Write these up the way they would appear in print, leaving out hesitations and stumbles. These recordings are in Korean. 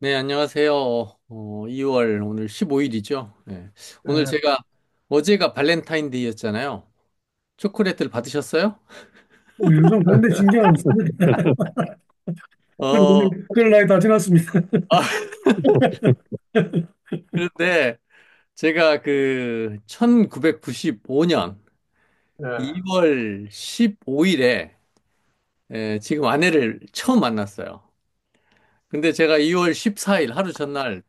네, 안녕하세요. 2월 오늘 15일이죠. 네. 오늘 예, 제가 어제가 발렌타인데이였잖아요. 초콜릿들 받으셨어요? 요즘 그런데 신경 안 씁니다. 어, 그럴 나이 다 지났습니다. 아, 그런데 제가 그 1995년 예. 2월 15일에 지금 아내를 처음 만났어요. 근데 제가 2월 14일 하루 전날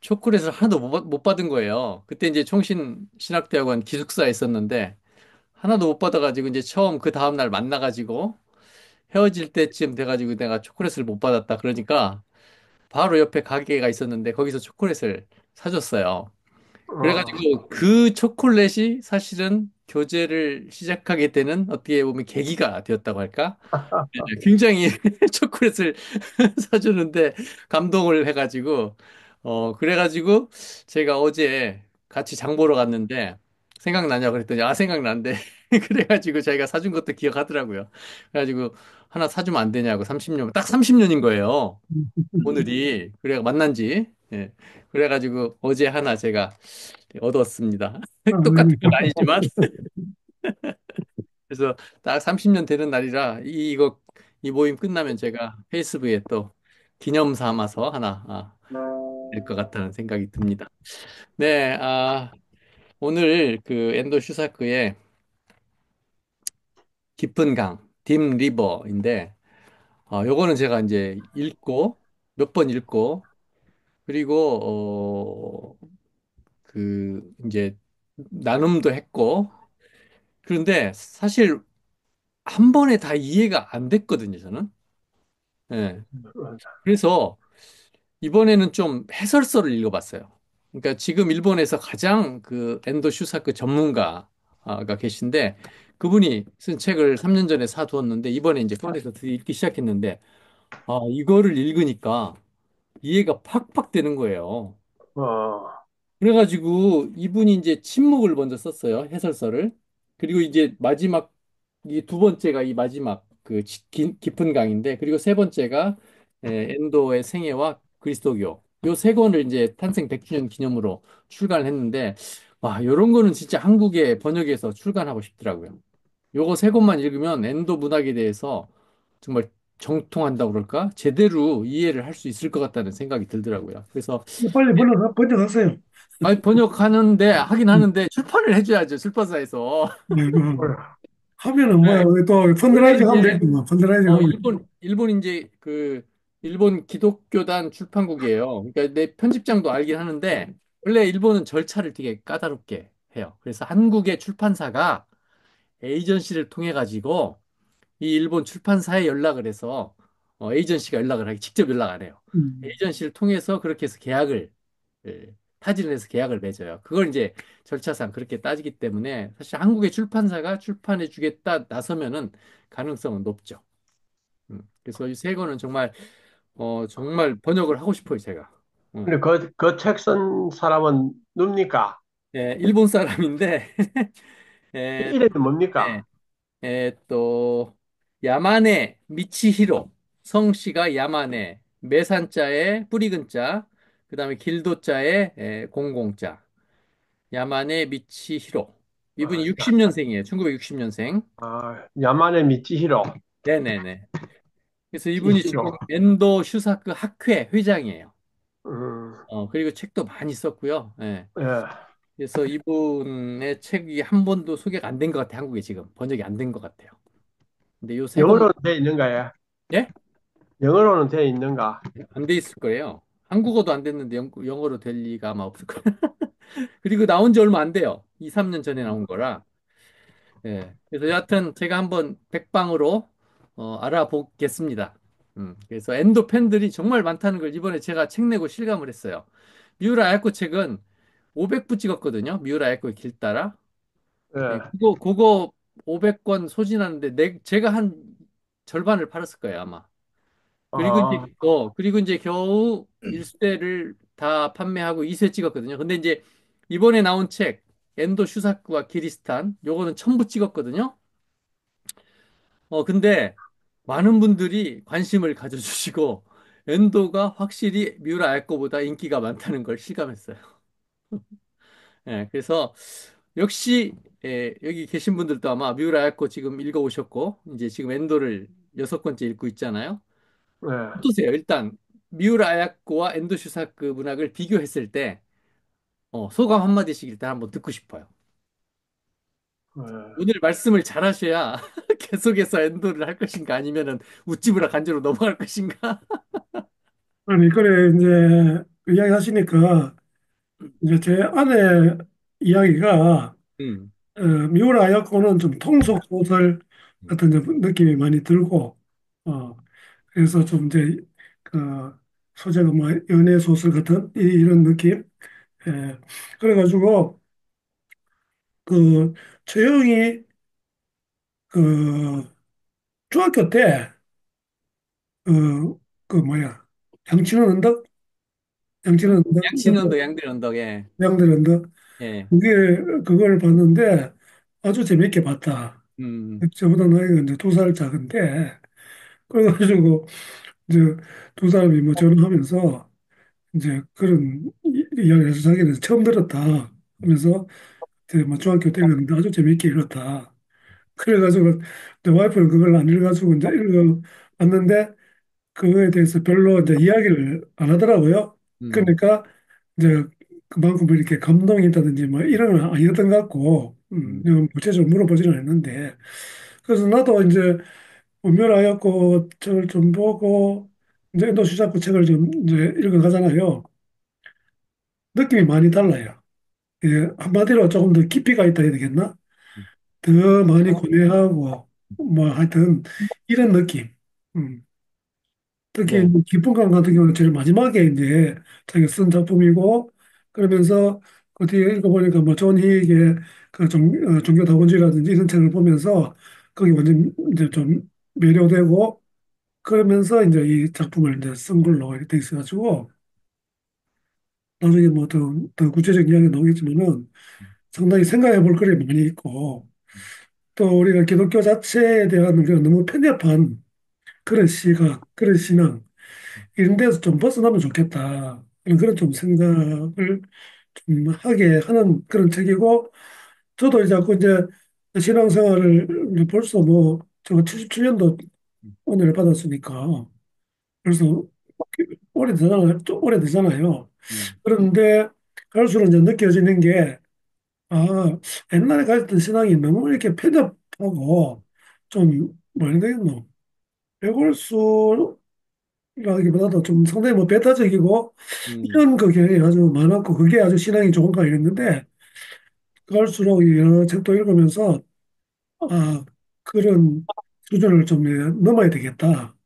초콜릿을 하나도 못 받은 거예요. 그때 이제 총신신학대학원 기숙사에 있었는데 하나도 못 받아가지고 이제 처음 그 다음날 만나가지고 헤어질 때쯤 돼가지고 내가 초콜릿을 못 받았다. 그러니까 바로 옆에 가게가 있었는데 거기서 초콜릿을 사줬어요. 어, 그래가지고 그 초콜릿이 사실은 교제를 시작하게 되는 어떻게 보면 계기가 되었다고 할까? 네, 굉장히 초콜릿을 사주는데 감동을 해가지고, 그래가지고 제가 어제 같이 장 보러 갔는데 생각나냐 그랬더니 아, 생각난대. 그래가지고 자기가 사준 것도 기억하더라고요. 그래가지고 하나 사주면 안 되냐고 30년, 딱 30년인 거예요. 오늘이. 그래, 만난 지. 예. 그래가지고 어제 하나 제가 얻었습니다. 똑같은 건 아이고. 아니지만. 그래서 딱 30년 되는 날이라 이 모임 끝나면 제가 페이스북에 또 기념 삼아서 하나 될 것 같다는 생각이 듭니다. 네, 오늘 그 엔도 슈사크의 깊은 강, 딥 리버인데, 요거는 제가 이제 읽고 몇 번 읽고 그리고 이제 나눔도 했고 그런데 사실 한 번에 다 이해가 안 됐거든요, 저는. 예. 그래서 이번에는 좀 해설서를 읽어봤어요. 그러니까 지금 일본에서 가장 그 엔도 슈사크 전문가가 계신데 그분이 쓴 책을 3년 전에 사두었는데 이번에 이제 꺼내서 드디어 읽기 시작했는데 이거를 읽으니까 이해가 팍팍 되는 거예요. 어, 그래가지고 이분이 이제 침묵을 먼저 썼어요. 해설서를. 그리고 이제 마지막 이 두 번째가 이 마지막 그 깊은 강인데 그리고 세 번째가 엔도의 생애와 그리스도교 요 세 권을 이제 탄생 100주년 기념으로 출간을 했는데 와 요런 거는 진짜 한국에 번역해서 출간하고 싶더라고요. 요거 세 권만 읽으면 엔도 문학에 대해서 정말 정통한다고 그럴까? 제대로 이해를 할 수 있을 것 같다는 생각이 들더라고요. 그래서 빨리 번역하세요. 아니, 번역하는데, 하긴 하는데, 출판을 해줘야죠, 출판사에서. 그, 하면은 네. 또 원래 펀드라이징 하면 이제, 되겠구만. 펀드라이징 하면. 일본 이제 일본 기독교단 출판국이에요. 그러니까 내 편집장도 알긴 하는데, 원래 일본은 절차를 되게 까다롭게 해요. 그래서 한국의 출판사가 에이전시를 통해 가지고, 이 일본 출판사에 연락을 해서, 에이전시가 연락을 하기, 직접 연락 안 해요. 음. 에이전시를 통해서 그렇게 해서 타진을 해서 계약을 맺어요. 그걸 이제 절차상 그렇게 따지기 때문에 사실 한국의 출판사가 출판해 주겠다 나서면은 가능성은 높죠. 그래서 이 세 권은 정말 번역을 하고 싶어요, 제가. 음. 근데 그 책 쓴 사람은 뭡니까? 예, 일본 사람인데, 예, 이름이 뭡니까? 네, 또, 야마네 미치히로. 성씨가 야마네, 매산자에 뿌리근자, 그 다음에 길도자에 공공자. 야마네 미치히로. 이분이 아, 60년생이에요. 1960년생. 야만의 미치히로. 네네네. 그래서 이분이 지금 미치히로. 엔도 슈사크 학회 회장이에요. 음, 그리고 책도 많이 썼고요. 예. 예. 그래서 이분의 책이 한 번도 소개가 안 된 것 같아요. 한국에 지금. 번역이 안 된 것 같아요. 근데 요 세 권만, 영어로는 돼 있는가요? 예? 영어로는 돼 있는가? 안 돼 있을 거예요. 한국어도 안 됐는데 영어로 될 리가 아마 없을 거예요. 그리고 나온 지 얼마 안 돼요. 2, 3년 전에 나온 거라. 예. 그래서 여하튼 제가 한번 백방으로 알아보겠습니다. 그래서 엔도 팬들이 정말 많다는 걸 이번에 제가 책 내고 실감을 했어요. 미우라 야코 책은 500부 찍었거든요. 미우라 야코의 길 따라. 예, 예. 그거 500권 소진하는데 제가 한 절반을 팔았을 거예요, 아마. 아, 그리고 이제 겨우 1세를 다 판매하고 2세 찍었거든요. 근데 이제 이번에 나온 책 엔도 슈사크와 기리스탄 요거는 1000부 찍었거든요. 근데 많은 분들이 관심을 가져주시고, 엔도가 확실히 미우라 아야코보다 인기가 많다는 걸 실감했어요. 예, 그래서 역시 여기 계신 분들도 아마 미우라 아야코 지금 읽어오셨고 이제 지금 엔도를 여섯 번째 읽고 있잖아요. 예, 어떠세요? 일단 미우라 아야코와 엔도 슈사크 문학을 비교했을 때 소감 한마디씩 일단 한번 듣고 싶어요. 예. 오늘 말씀을 잘 하셔야 계속해서 엔도를 할 것인가 아니면은 우찌무라 간지로 넘어갈 것인가? 아니, 그래, 이제, 그 이야기 하시니까, 이제 제 아내 이야기가, 음. 미우라 아야코는 좀 통속 소설 같은 이제 느낌이 많이 들고, 어, 그래서 좀 이제, 그, 소재가 뭐, 연애 소설 같은 이런 느낌? 예. 그래가지고, 그, 최영이, 그, 중학교 때, 그 뭐야, 양치는 언덕? 양치는 언덕? 양치는 언덕, 양들 언덕에. 양들 언덕? 예. 그게, 그걸 봤는데 아주 재밌게 봤다. 음. 저보다 나이가 이제 2살 작은데, 그래가지고, 이제 두 사람이 뭐 전화하면서 이제 그런 이야기를 해서 자기는 처음 들었다 하면서 이제 뭐 중학교 때 읽었는데 아주 재밌게 읽었다. 그래가지고 내 와이프는 그걸 안 읽어가지고 이제 읽어봤는데 그거에 대해서 별로 이제 이야기를 안 하더라고요. 음. 그러니까 이제 그만큼 뭐 이렇게 감동이 있다든지 뭐 이런 건 아니었던 것 같고, 음. 내가 구체적으로 물어보지는 않았는데, 그래서 나도 이제 운명하였고 책을 좀 보고 이제 엔도 수자쿠 책을 좀 이제 읽어가잖아요. 느낌이 많이 달라요. 예, 한마디로 조금 더 깊이가 있다 해야 되겠나? 더 많이 고뇌하고 뭐 하여튼 이런 느낌. 음. 특히 네. 뭐 기쁨감 같은 경우는 제일 마지막에 이제 자기가 쓴 작품이고 그러면서 그 뒤에 읽어보니까 뭐 존 히익의 그 종교다원주의라든지 이런 책을 보면서 거기 완전 이제 좀 매료되고 그러면서 이제 이 작품을 이제 쓴 걸로 이렇게 돼 있어가지고 나중에 뭐 더 구체적인 이야기 나오겠지만은 상당히 생각해 볼 거리 많이 있고 또 우리가 기독교 자체에 대한 우리가 너무 편협한 그런 시각, 그런 신앙 이런 데서 좀 벗어나면 좋겠다. 그런 좀 생각을 좀 하게 하는 그런 책이고, 저도 이제 자꾸 이제 신앙생활을 이제 벌써 뭐, 제가 77년도 은혜를 받았으니까, 벌써 오래되잖아요. 좀 오래되잖아요. 음. 그런데 갈수록 이제 느껴지는 게, 아, 옛날에 가졌던 신앙이 너무 이렇게 편협하고, 좀, 뭐라 해야 되겠노? 배골수 라기보다도 좀 상당히 뭐 배타적이고 음. 이런 그 경향이 아주 많았고 그게 아주 신앙이 좋은가 이랬는데 갈수록 여러 책도 읽으면서 아 그런 수준을 좀 넘어야 되겠다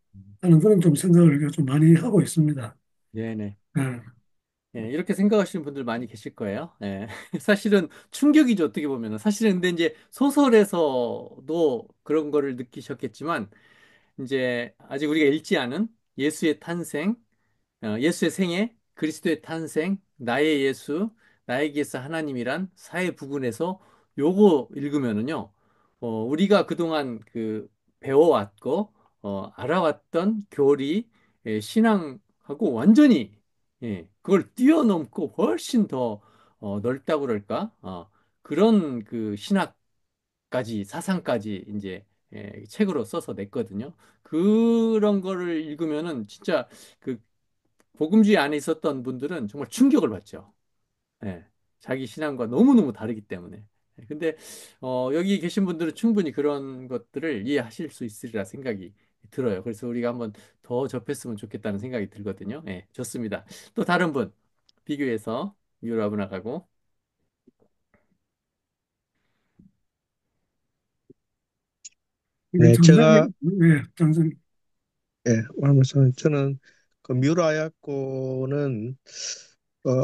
하는 그런 좀 생각을 좀 많이 하고 있습니다. 네네. 네. 예, 이렇게 생각하시는 분들 많이 계실 거예요. 예. 사실은 충격이죠, 어떻게 보면은. 사실은 근데 이제 소설에서도 그런 거를 느끼셨겠지만, 이제 아직 우리가 읽지 않은 예수의 탄생, 예수의 생애, 그리스도의 탄생, 나의 예수, 나에게서 하나님이란 사회 부분에서 요거 읽으면은요, 우리가 그동안 그 배워왔고, 알아왔던 교리, 신앙하고 완전히, 그걸 뛰어넘고 훨씬 더, 넓다고 그럴까? 그런 그 신학까지, 사상까지 이제, 책으로 써서 냈거든요. 그런 거를 읽으면은 진짜 그 복음주의 안에 있었던 분들은 정말 충격을 받죠. 예. 자기 신앙과 너무너무 다르기 때문에. 근데 여기 계신 분들은 충분히 그런 것들을 이해하실 수 있으리라 생각이 들어요. 그래서 우리가 한번 더 접했으면 좋겠다는 생각이 들거든요. 예, 좋습니다. 또 다른 분 비교해서 유라분하고 이게 네, 제가 장사님, 네, 장사님. 하면서 저는 그 미우라야코는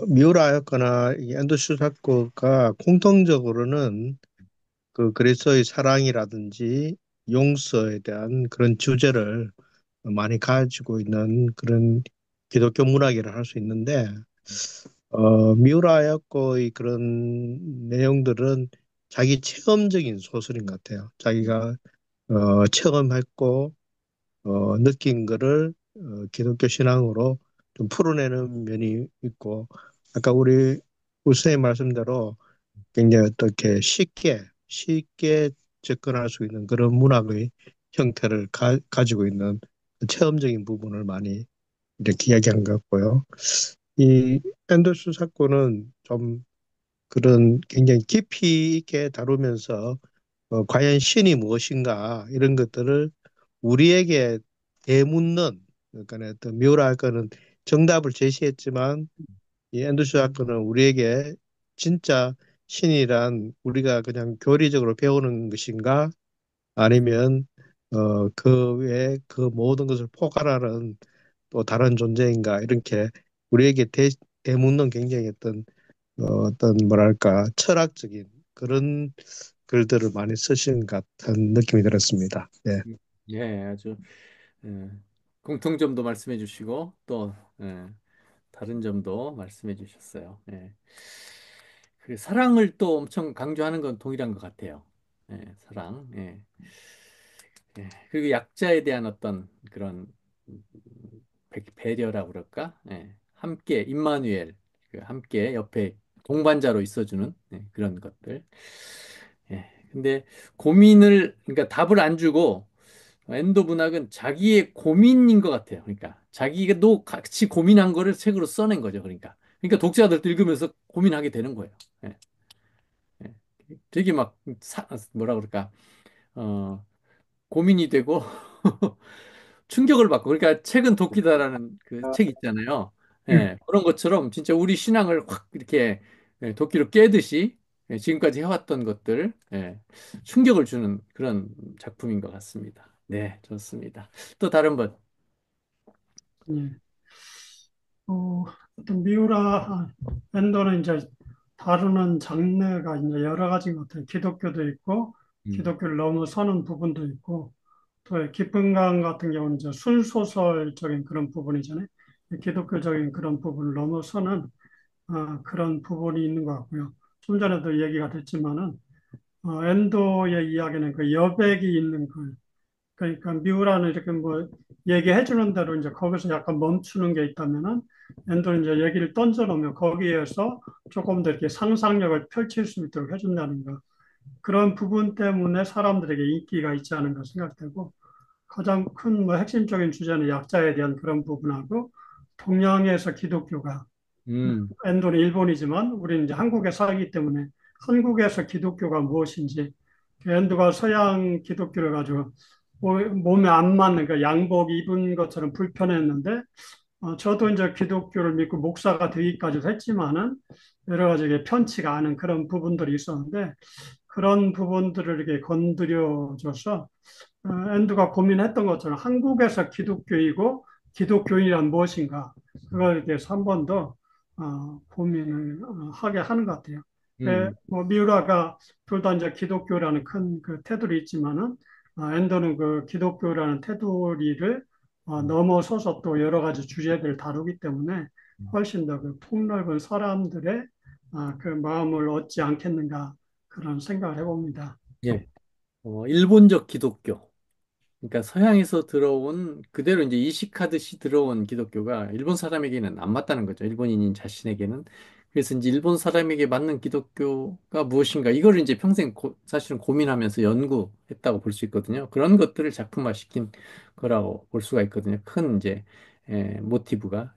미우라야코나 이 엔도슈 사코가 공통적으로는 그 그리스도의 사랑이라든지 용서에 대한 그런 주제를 많이 가지고 있는 그런 기독교 문학이라 할 수 있는데 미우라야코의 그런 내용들은 자기 체험적인 소설인 것 같아요. 자기가 체험했고 느낀 거를 기독교 신앙으로 좀 풀어내는 면이 있고, 아까 우리 우선의 말씀대로 굉장히 어떻게 쉽게 접근할 수 있는 그런 문학의 형태를 가지고 있는 체험적인 부분을 많이 이렇게 이야기한 것 같고요. 이 앤더슨 사건은 좀 그런 굉장히 깊이 있게 다루면서 과연 신이 무엇인가 이런 것들을 우리에게 되묻는 그러니까 어떤 미우라 사건은 정답을 제시했지만 이 앤더슨 사건은 우리에게 진짜 신이란 우리가 그냥 교리적으로 배우는 것인가 아니면 그 외에 그 모든 것을 포괄하는 또 다른 존재인가 이렇게 우리에게 되묻는 굉장히 어떤 뭐랄까 철학적인 그런 글들을 많이 쓰신 것 같은 느낌이 들었습니다. 예. 예, 아주 예, 공통점도 말씀해 주시고 또 예, 다른 점도 말씀해 주셨어요. 예. 그 사랑을 또 엄청 강조하는 건 동일한 것 같아요. 예, 사랑. 예. 예. 그리고 약자에 대한 어떤 그런 음, 배려라고 그럴까? 예. 함께 임마누엘 그 함께 옆에 동반자로 있어주는 그런 것들. 예. 근데 고민을 그러니까 답을 안 주고 엔도 문학은 자기의 고민인 것 같아요. 그러니까 자기도 같이 고민한 거를 책으로 써낸 거죠. 그러니까 독자들도 읽으면서 고민하게 되는 거예요. 예. 예. 되게 막 뭐라 그럴까? 어, 고민이 되고 충격을 받고 그러니까 책은 도끼다라는 그 책 있잖아요. 예. 예, 그런 것처럼 진짜 우리 신앙을 확 이렇게 도끼로 깨듯이 지금까지 해왔던 것들 충격을 주는 그런 작품인 것 같습니다. 네, 좋습니다. 또 다른 분. 예. 어떤 미우라 밴더는 이제 다루는 장르가 이제 여러 가지인 것 같아요. 기독교도 있고, 음, 기독교를 넘어서는 부분도 있고, 또 깊은 강 같은 경우는 이제 순소설적인 그런 부분이잖아요. 기독교적인 그런 부분을 넘어서는 그런 부분이 있는 것 같고요. 좀 전에도 얘기가 됐지만은 엔도의 이야기는 그 여백이 있는 그 그러니까 미우라는 이렇게 뭐 얘기해 주는 대로 이제 거기서 약간 멈추는 게 있다면은 엔도는 이제 얘기를 던져 놓으면 거기에서 조금 더 이렇게 상상력을 펼칠 수 있도록 해준다는 거. 그런 부분 때문에 사람들에게 인기가 있지 않은가 생각되고 가장 큰 뭐 핵심적인 주제는 약자에 대한 그런 부분하고 동양에서 기독교가 음, 엔도는 일본이지만 우리는 이제 한국에 살기 때문에 한국에서 기독교가 무엇인지 엔도가 서양 기독교를 가지고 몸에 안 맞는 그 양복 입은 것처럼 불편했는데 저도 이제 기독교를 믿고 목사가 되기까지도 했지만은 여러 가지 이게 편치가 않은 그런 부분들이 있었는데 그런 부분들을 이렇게 건드려줘서 앤드가 고민했던 것처럼 한국에서 기독교이고 기독교인이란 무엇인가 그걸 이렇게 한 번 더 고민을 하게 하는 것 같아요. 뭐 미우라가 둘 다 이제 기독교라는 큰 그 테두리 있지만은 앤더는 그 기독교라는 테두리를 넘어서서 또 여러 가지 주제들을 다루기 때문에 훨씬 더 그 폭넓은 사람들의 그 마음을 얻지 않겠는가 그런 생각을 해봅니다. 예. 일본적 기독교. 그러니까 서양에서 들어온 그대로 이제 이식하듯이 들어온 기독교가 일본 사람에게는 안 맞다는 거죠. 일본인인 자신에게는. 그래서 이제 일본 사람에게 맞는 기독교가 무엇인가 이거를 이제 평생 사실은 고민하면서 연구했다고 볼 수 있거든요. 그런 것들을 작품화시킨 거라고 볼 수가 있거든요. 큰 이제 모티브가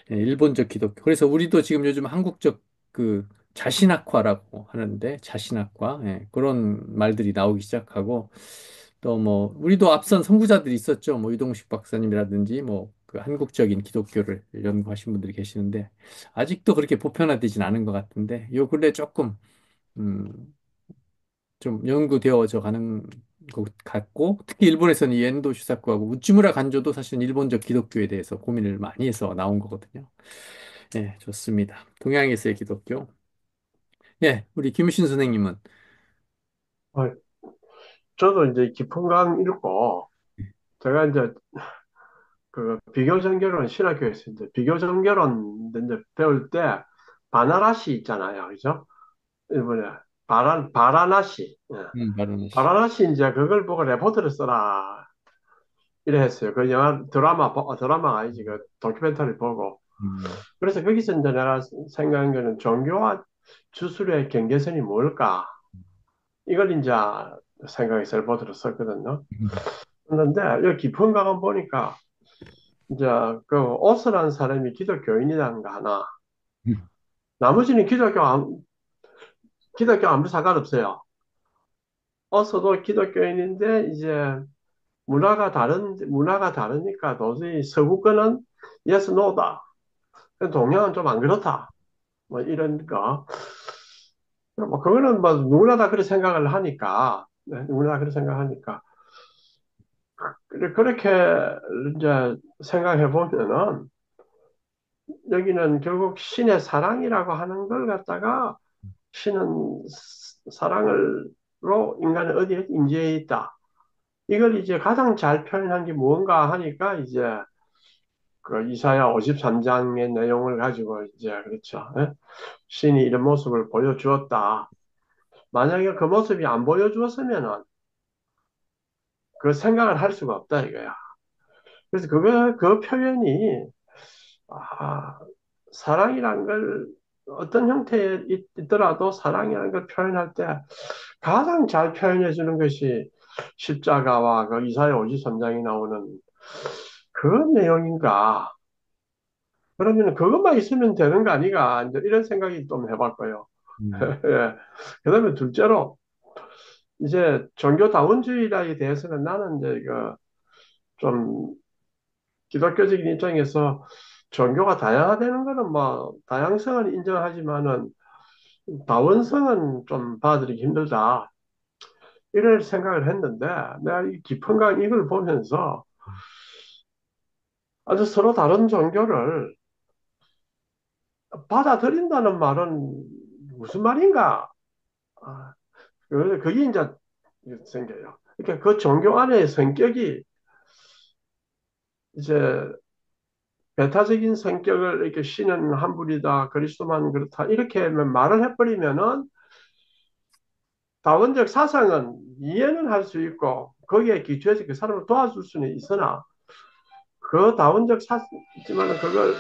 일본적 기독교. 그래서 우리도 지금 요즘 한국적 그 자신학화라고 하는데 자신학화 그런 말들이 나오기 시작하고 또 뭐 우리도 앞선 선구자들이 있었죠. 뭐 유동식 박사님이라든지 뭐 그 한국적인 기독교를 연구하신 분들이 계시는데 아직도 그렇게 보편화되진 않은 것 같은데 요 근래 조금 음, 좀 연구되어져 가는 것 같고 특히 일본에서는 이 엔도 슈사쿠하고 우찌무라 간조도 사실 일본적 기독교에 대해서 고민을 많이 해서 나온 거거든요. 네, 좋습니다. 동양에서의 기독교. 예, 우리 김신 선생님은 어, 저도 이제 깊은 강 읽고, 제가 이제 그 비교정결혼 신학교에서 이제 비교정결혼 이제 배울 때 바나라시 있잖아요. 그죠? 일본에 바라나시. 예. 바로는 씨. 바라나시 이제 그걸 보고 레포트를 써라. 이래 했어요. 그 영화, 드라마가 아니지. 그 다큐멘터리 보고. 음, 그래서 거기서 이제 내가 생각한 거는 종교와 주술의 경계선이 뭘까? 이걸 이제 생각해서 보드로 썼거든요. 그런데 여기 깊은 가감 보니까 이제 그 오스라는 사람이 기독교인이라는 거 하나. 나머지는 기독교 아무 상관없어요. 어서도 기독교인인데 이제 문화가 다르니까 도저히 서구권은 yes, no다. 동양은 좀 안 그렇다. 뭐 이런 거. 뭐 그거는 뭐 누구나 다 그렇게 생각을 하니까, 네, 누구나 그렇게 생각하니까. 그렇게 이제 생각해 보면은 여기는 결국 신의 사랑이라고 하는 걸 갖다가 신은 사랑을로 인간은 어디에 인지해 있다. 이걸 이제 가장 잘 표현한 게 무언가 하니까 이제 그 이사야 53장의 내용을 가지고 이제 그렇죠. 예? 신이 이런 모습을 보여주었다. 만약에 그 모습이 안 보여주었으면은 그 생각을 할 수가 없다 이거야. 그래서 그 표현이 아, 사랑이란 걸 어떤 형태에 있더라도 사랑이라는 걸 표현할 때 가장 잘 표현해 주는 것이 십자가와 그 이사야 53장이 나오는 그 내용인가. 그러면 그것만 있으면 되는 거 아니가. 이제 이런 생각이 좀 해봤고요. 음, 예. 그다음에 둘째로 이제 종교다원주의에 대해서는 나는 이제 좀 기독교적인 입장에서 종교가 다양화되는 거는 뭐 다양성은 인정하지만은 다원성은 좀 받아들이기 힘들다. 이럴 생각을 했는데 내가 이 깊은 이걸 보면서 아주 서로 다른 종교를 받아들인다는 말은 무슨 말인가? 아, 그게 이제 생겨요. 그러니까 그 종교 안에 성격이 이제 배타적인 성격을 이렇게 신은 한 분이다, 그리스도만 그렇다 이렇게 말을 해버리면은 다원적 사상은 이해는 할 수 있고 거기에 기초해서 그 사람을 도와줄 수는 있으나 그 다원적 사상 있지만은 그걸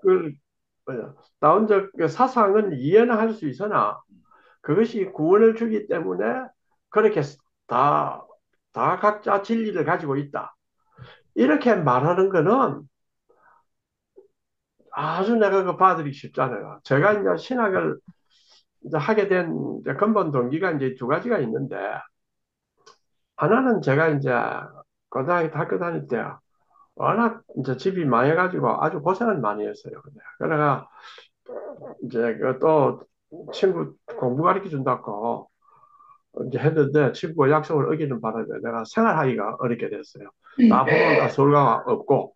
그 뭐야 다원적 그 사상은 이해는 할 수 있으나 그것이 구원을 주기 때문에 그렇게 다, 다 각자 진리를 가지고 있다. 이렇게 말하는 거는 아주 내가 그 받아들이기 쉽잖아요. 제가 이제 신학을 이제 하게 된 이제 근본 동기가 이제 두 가지가 있는데, 하나는 제가 이제 학교 다닐 때 워낙 이제 집이 망해가지고 아주 고생을 많이 했어요. 그래가 이제 그또 친구 공부 가르쳐 준다고 이제 했는데 친구가 약속을 어기는 바람에 내가 생활하기가 어렵게 됐어요. 다 보면 다 서울가 없고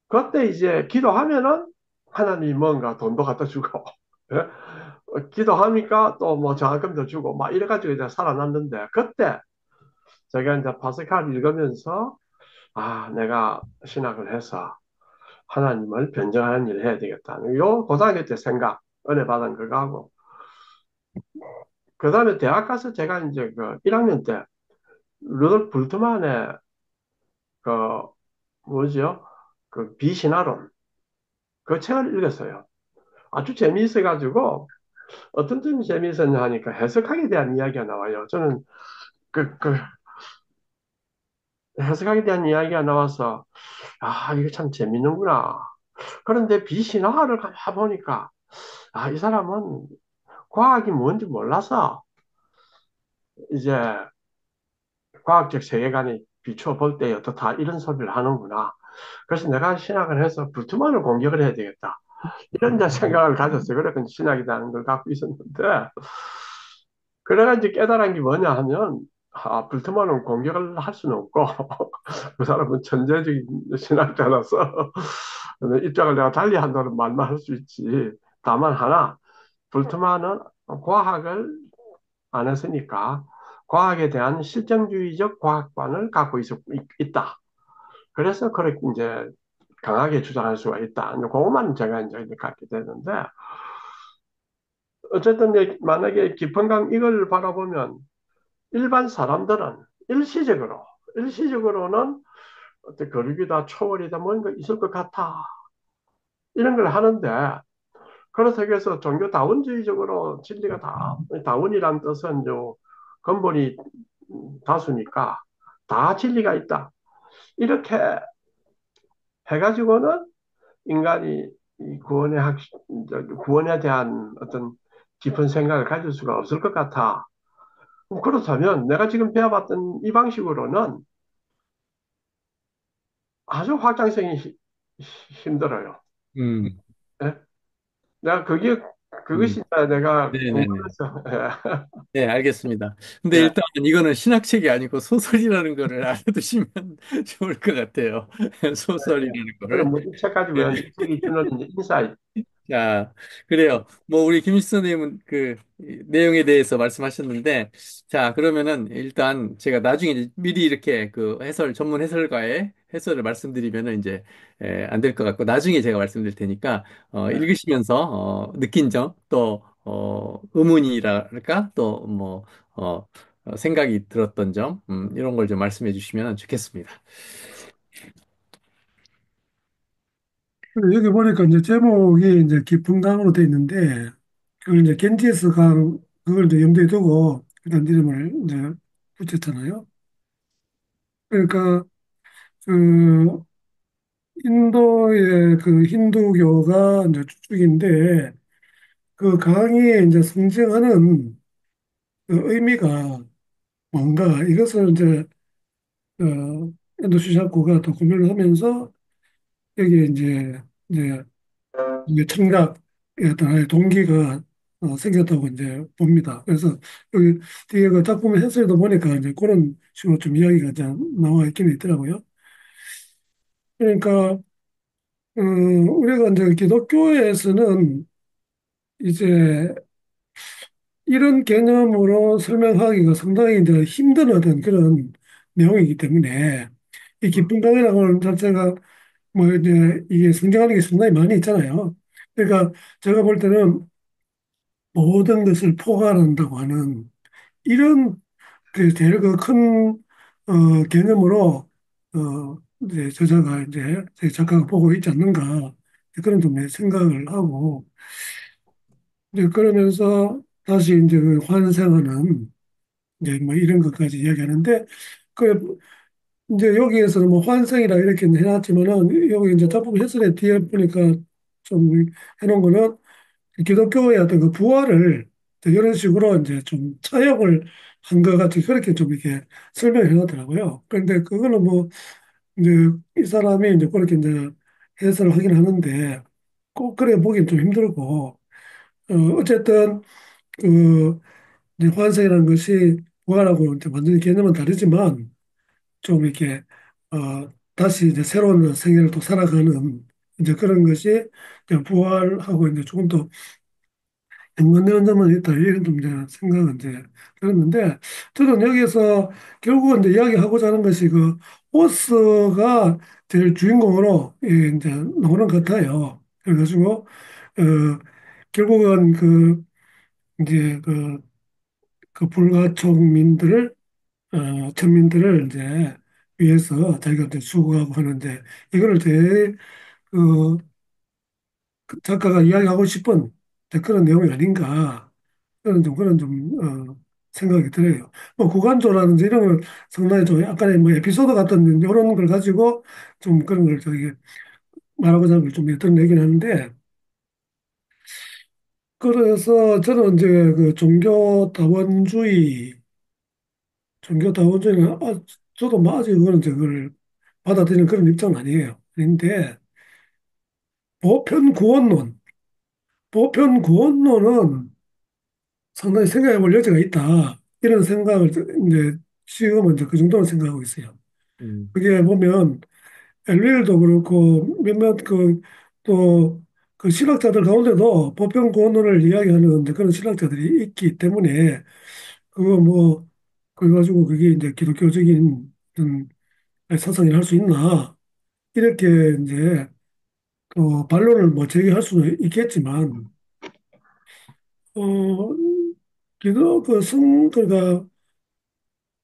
그때 이제 기도하면은 하나님이 뭔가 돈도 갖다 주고 예? 기도하니까 또 뭐 장학금도 주고 막 이래가지고 이제 살아났는데 그때 제가 이제 파스칼 읽으면서 아 내가 신학을 해서 하나님을 변증하는 일을 해야 되겠다. 요 고등학교 때 생각 은혜 받은 그거 하고 그 다음에 대학 가서 제가 이제 그 1학년 때 루돌프 불트만의 그 뭐죠? 그 비신화론 그 책을 읽었어요. 아주 재미있어가지고 어떤 점이 재미있었냐 하니까 해석학에 대한 이야기가 나와요. 저는 그 해석학에 대한 이야기가 나와서 아 이거 참 재밌는구나. 그런데 비신화를 가보니까 아 이 사람은 과학이 뭔지 몰라서 이제 과학적 세계관에 비추어 볼 때 어떻다 이런 소리를 하는구나. 그래서 내가 신학을 해서 불트만을 공격을 해야 되겠다. 이런 이제 생각을 가졌어요. 그래서 신학이라는 걸 갖고 있었는데 그래가 이제 깨달은 게 뭐냐 하면, 아, 불트만은 공격을 할 수는 없고, 그 사람은 천재적인 신학자라서, 입장을 내가 달리 한다는 말만 할 수 있지. 다만 하나, 불트만은 과학을 안 했으니까, 과학에 대한 실證주의적 과학관을 갖고 있다. 그래서 그렇게 이제 강하게 주장할 수가 있다. 그것만 제가 이제 갖게 되는데, 어쨌든 만약에 깊은 강 이걸 바라보면 일반 사람들은 일시적으로, 일시적으로는 어떤 거리기다, 초월이다, 뭔가 있을 것 같아. 이런 걸 하는데, 그렇다고 해서 종교 다원주의적으로 진리가 다, 다원이란 뜻은 이제 근본이 다수니까 다 진리가 있다. 이렇게 해가지고는 인간이 이 구원에 대한 어떤 깊은 생각을 가질 수가 없을 것 같아. 그렇다면 내가 지금 배워봤던 이 방식으로는 아주 확장성이 힘들어요. 음, 예? 내가 음. 그것이 내가 네네네. 궁금해서, 네, 알겠습니다. 근데 예. 일단 이거는 신학책이 아니고 소설이라는 거를 알아두시면 좋을 것 같아요. 소설이라는 그럼 거를. 뭐 이 책 가지고 네. 이 책이 주는 이제 인사이트. 자, 그래요. 뭐, 우리 김일수 선생님은 이 내용에 대해서 말씀하셨는데, 자, 그러면은 일단 제가 나중에 이제 미리 이렇게 전문 해설가의 해설을 말씀드리면은 이제, 안 될 것 같고, 나중에 제가 말씀드릴 테니까, 읽으시면서, 느낀 점, 또, 의문이랄까, 또, 뭐, 어, 생각이 들었던 점, 이런 걸 좀 말씀해 주시면 좋겠습니다. 여기 보니까 이제 제목이 이제 깊은 강으로 돼 있는데, 그걸 이제 겐지스 강, 그걸 이제 염두에 두고 일단 이름을 이제 붙였잖아요. 그러니까, 그, 인도의 그 힌두교가 이제 주축인데, 그 강이 이제 상징하는 그 의미가 뭔가, 이것을 이제, 인도 주석구가 또 고민을 하면서, 여기에 이제 청각의 어떤 하나의 동기가 생겼다고 이제 봅니다. 그래서 여기 뒤에 그 작품 해설도 보니까 이제 그런 식으로 좀 이야기가 이제 나와 있긴 있더라고요. 그러니까 우리가 이제 기독교에서는 이제 이런 개념으로 설명하기가 상당히 이제 힘든 어떤 그런 내용이기 때문에 이 깊은 강이라고 하는 자체가 뭐 이제 이게 성장하는 게 상당히 많이 있잖아요. 그러니까 제가 볼 때는 모든 것을 포괄한다고 하는 이런 그 제일 그큰 개념으로 이제 저자가 이제 제 작가가 보고 있지 않는가 그런 좀 생각을 하고 이제 그러면서 다시 이제 그 환생하는 이제 뭐 이런 것까지 이야기하는데 그 이제 여기에서는 뭐 환생이라 이렇게 해놨지만은 여기 이제 작품 해설에 뒤에 보니까 좀 해놓은 거는 기독교의 어떤 그 부활을 이런 식으로 이제 좀 차역을 한 것 같이 그렇게 좀 이렇게 설명해 놨더라고요. 그런데 그거는 뭐 이제 이 사람이 이제 그렇게 이제 해석을 하긴 하는데 꼭 그래 보긴 좀 힘들고 어쨌든 그 이제 환생이라는 것이 부활하고 이제 완전히 개념은 다르지만 좀 이렇게 다시 이제 새로운 생애를 또 살아가는 이제 그런 것이 이제 부활하고 이제 조금 더 연관되는 점은 있다. 이런 좀 이제 생각은 이제 들었는데, 저는 여기에서 결국은 이제 이야기하고자 하는 것이 그 호스가 제일 주인공으로 예, 이제 나오는 것 같아요. 그래가지고, 결국은 이제 그 불가촉민들을, 천민들을 이제 위해서 자기가 이제 수고하고 하는데, 이거를 제일 그 작가가 이야기하고 싶은 그런 내용이 아닌가. 그런 좀 생각이 들어요. 뭐 구간조라든지 이런 걸 상당히 좀 약간의 뭐 에피소드 같은 이런 걸 가지고 좀 그런 걸 저기 말하고자 하는 걸좀 드러내긴 하는데 그래서 저는 이제 그 종교다원주의는 저도 뭐 아직 그거는 이제 그걸 받아들이는 그런 입장은 아니에요. 아닌데 보편구원론, 보편구원론은 상당히 생각해 볼 여지가 있다. 이런 생각을 이제 지금은 이제 그 정도로 생각하고 있어요. 음, 그게 보면 엘릴도 그렇고 몇몇 또 그 신학자들 가운데도 보편권을 이야기하는 그런 신학자들이 있기 때문에 그거 뭐 그래가지고 그게 이제 기독교적인 어떤 사상이라 할 수 있나 이렇게 이제 반론을 뭐 제기할 수는 있겠지만, 어, 그러니까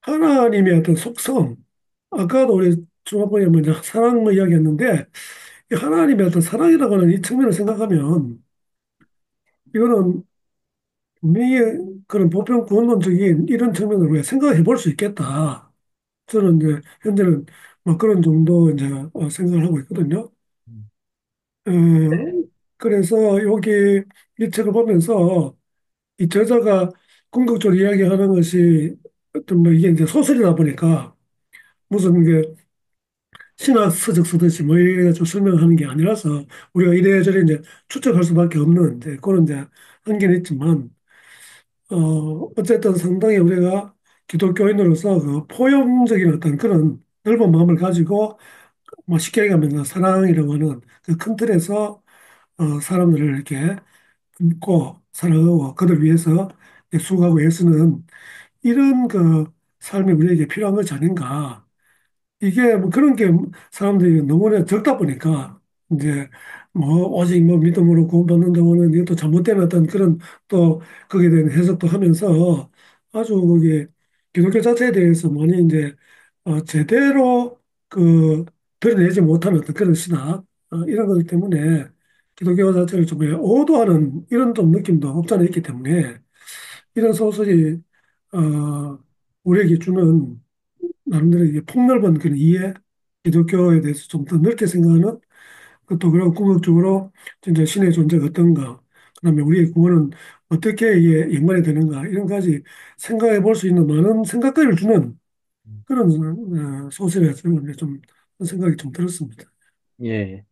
하나님의 어떤 속성, 아까도 우리 중간번에 먼저 사랑 뭐 이야기했는데, 이 하나님의 어떤 사랑이라고 하는 이 측면을 생각하면, 이거는 분명히 그런 보편 구원론적인 이런 측면으로 왜 생각해 볼 수 있겠다. 저는 이제 현재는 뭐 그런 정도 이제 생각을 하고 있거든요. 어, 그래서 여기 이 책을 보면서 이 저자가 궁극적으로 이야기하는 것이 어떤 뭐 이게 이제 소설이다 보니까 무슨 이게 신학 서적 쓰듯이 뭐 이래 좀 설명하는 게 아니라서 우리가 이래저래 이제 추측할 수밖에 없는 이제 그런 이제 한계는 있지만 어쨌든 상당히 우리가 기독교인으로서 그 포용적인 어떤 그런 넓은 마음을 가지고 뭐 쉽게 얘기하면 사랑이라고 하는 그 큰 틀에서 사람들을 이렇게 품고 사랑하고 그들 위해서 수고하고 애쓰는 이런 그 삶이 우리에게 필요한 것이 아닌가. 이게 뭐 그런 게 사람들이 너무나 적다 보니까 이제 뭐 오직 뭐 믿음으로 구원받는다고는 이게 또 잘못된 어떤 그런 또 거기에 대한 해석도 하면서 아주 그게 기독교 자체에 대해서 많이 이제 제대로 그 드러내지 못하는 어떤 그런 신학 이런 것 때문에 기독교 자체를 좀 오도하는 이런 좀 느낌도 없지 않아 있기 때문에 이런 소설이 우리에게 주는 나름대로 이게 폭넓은 그런 이해, 기독교에 대해서 좀 더 넓게 생각하는 것도 그리고 궁극적으로 진짜 신의 존재가 어떤가, 그다음에 우리의 구원은 어떻게 이게 연관이 되는가 이런 가지 생각해 볼 수 있는 많은 생각거리를 주는 그런 소설이라서 좀 생각이 좀 들었습니다. 예.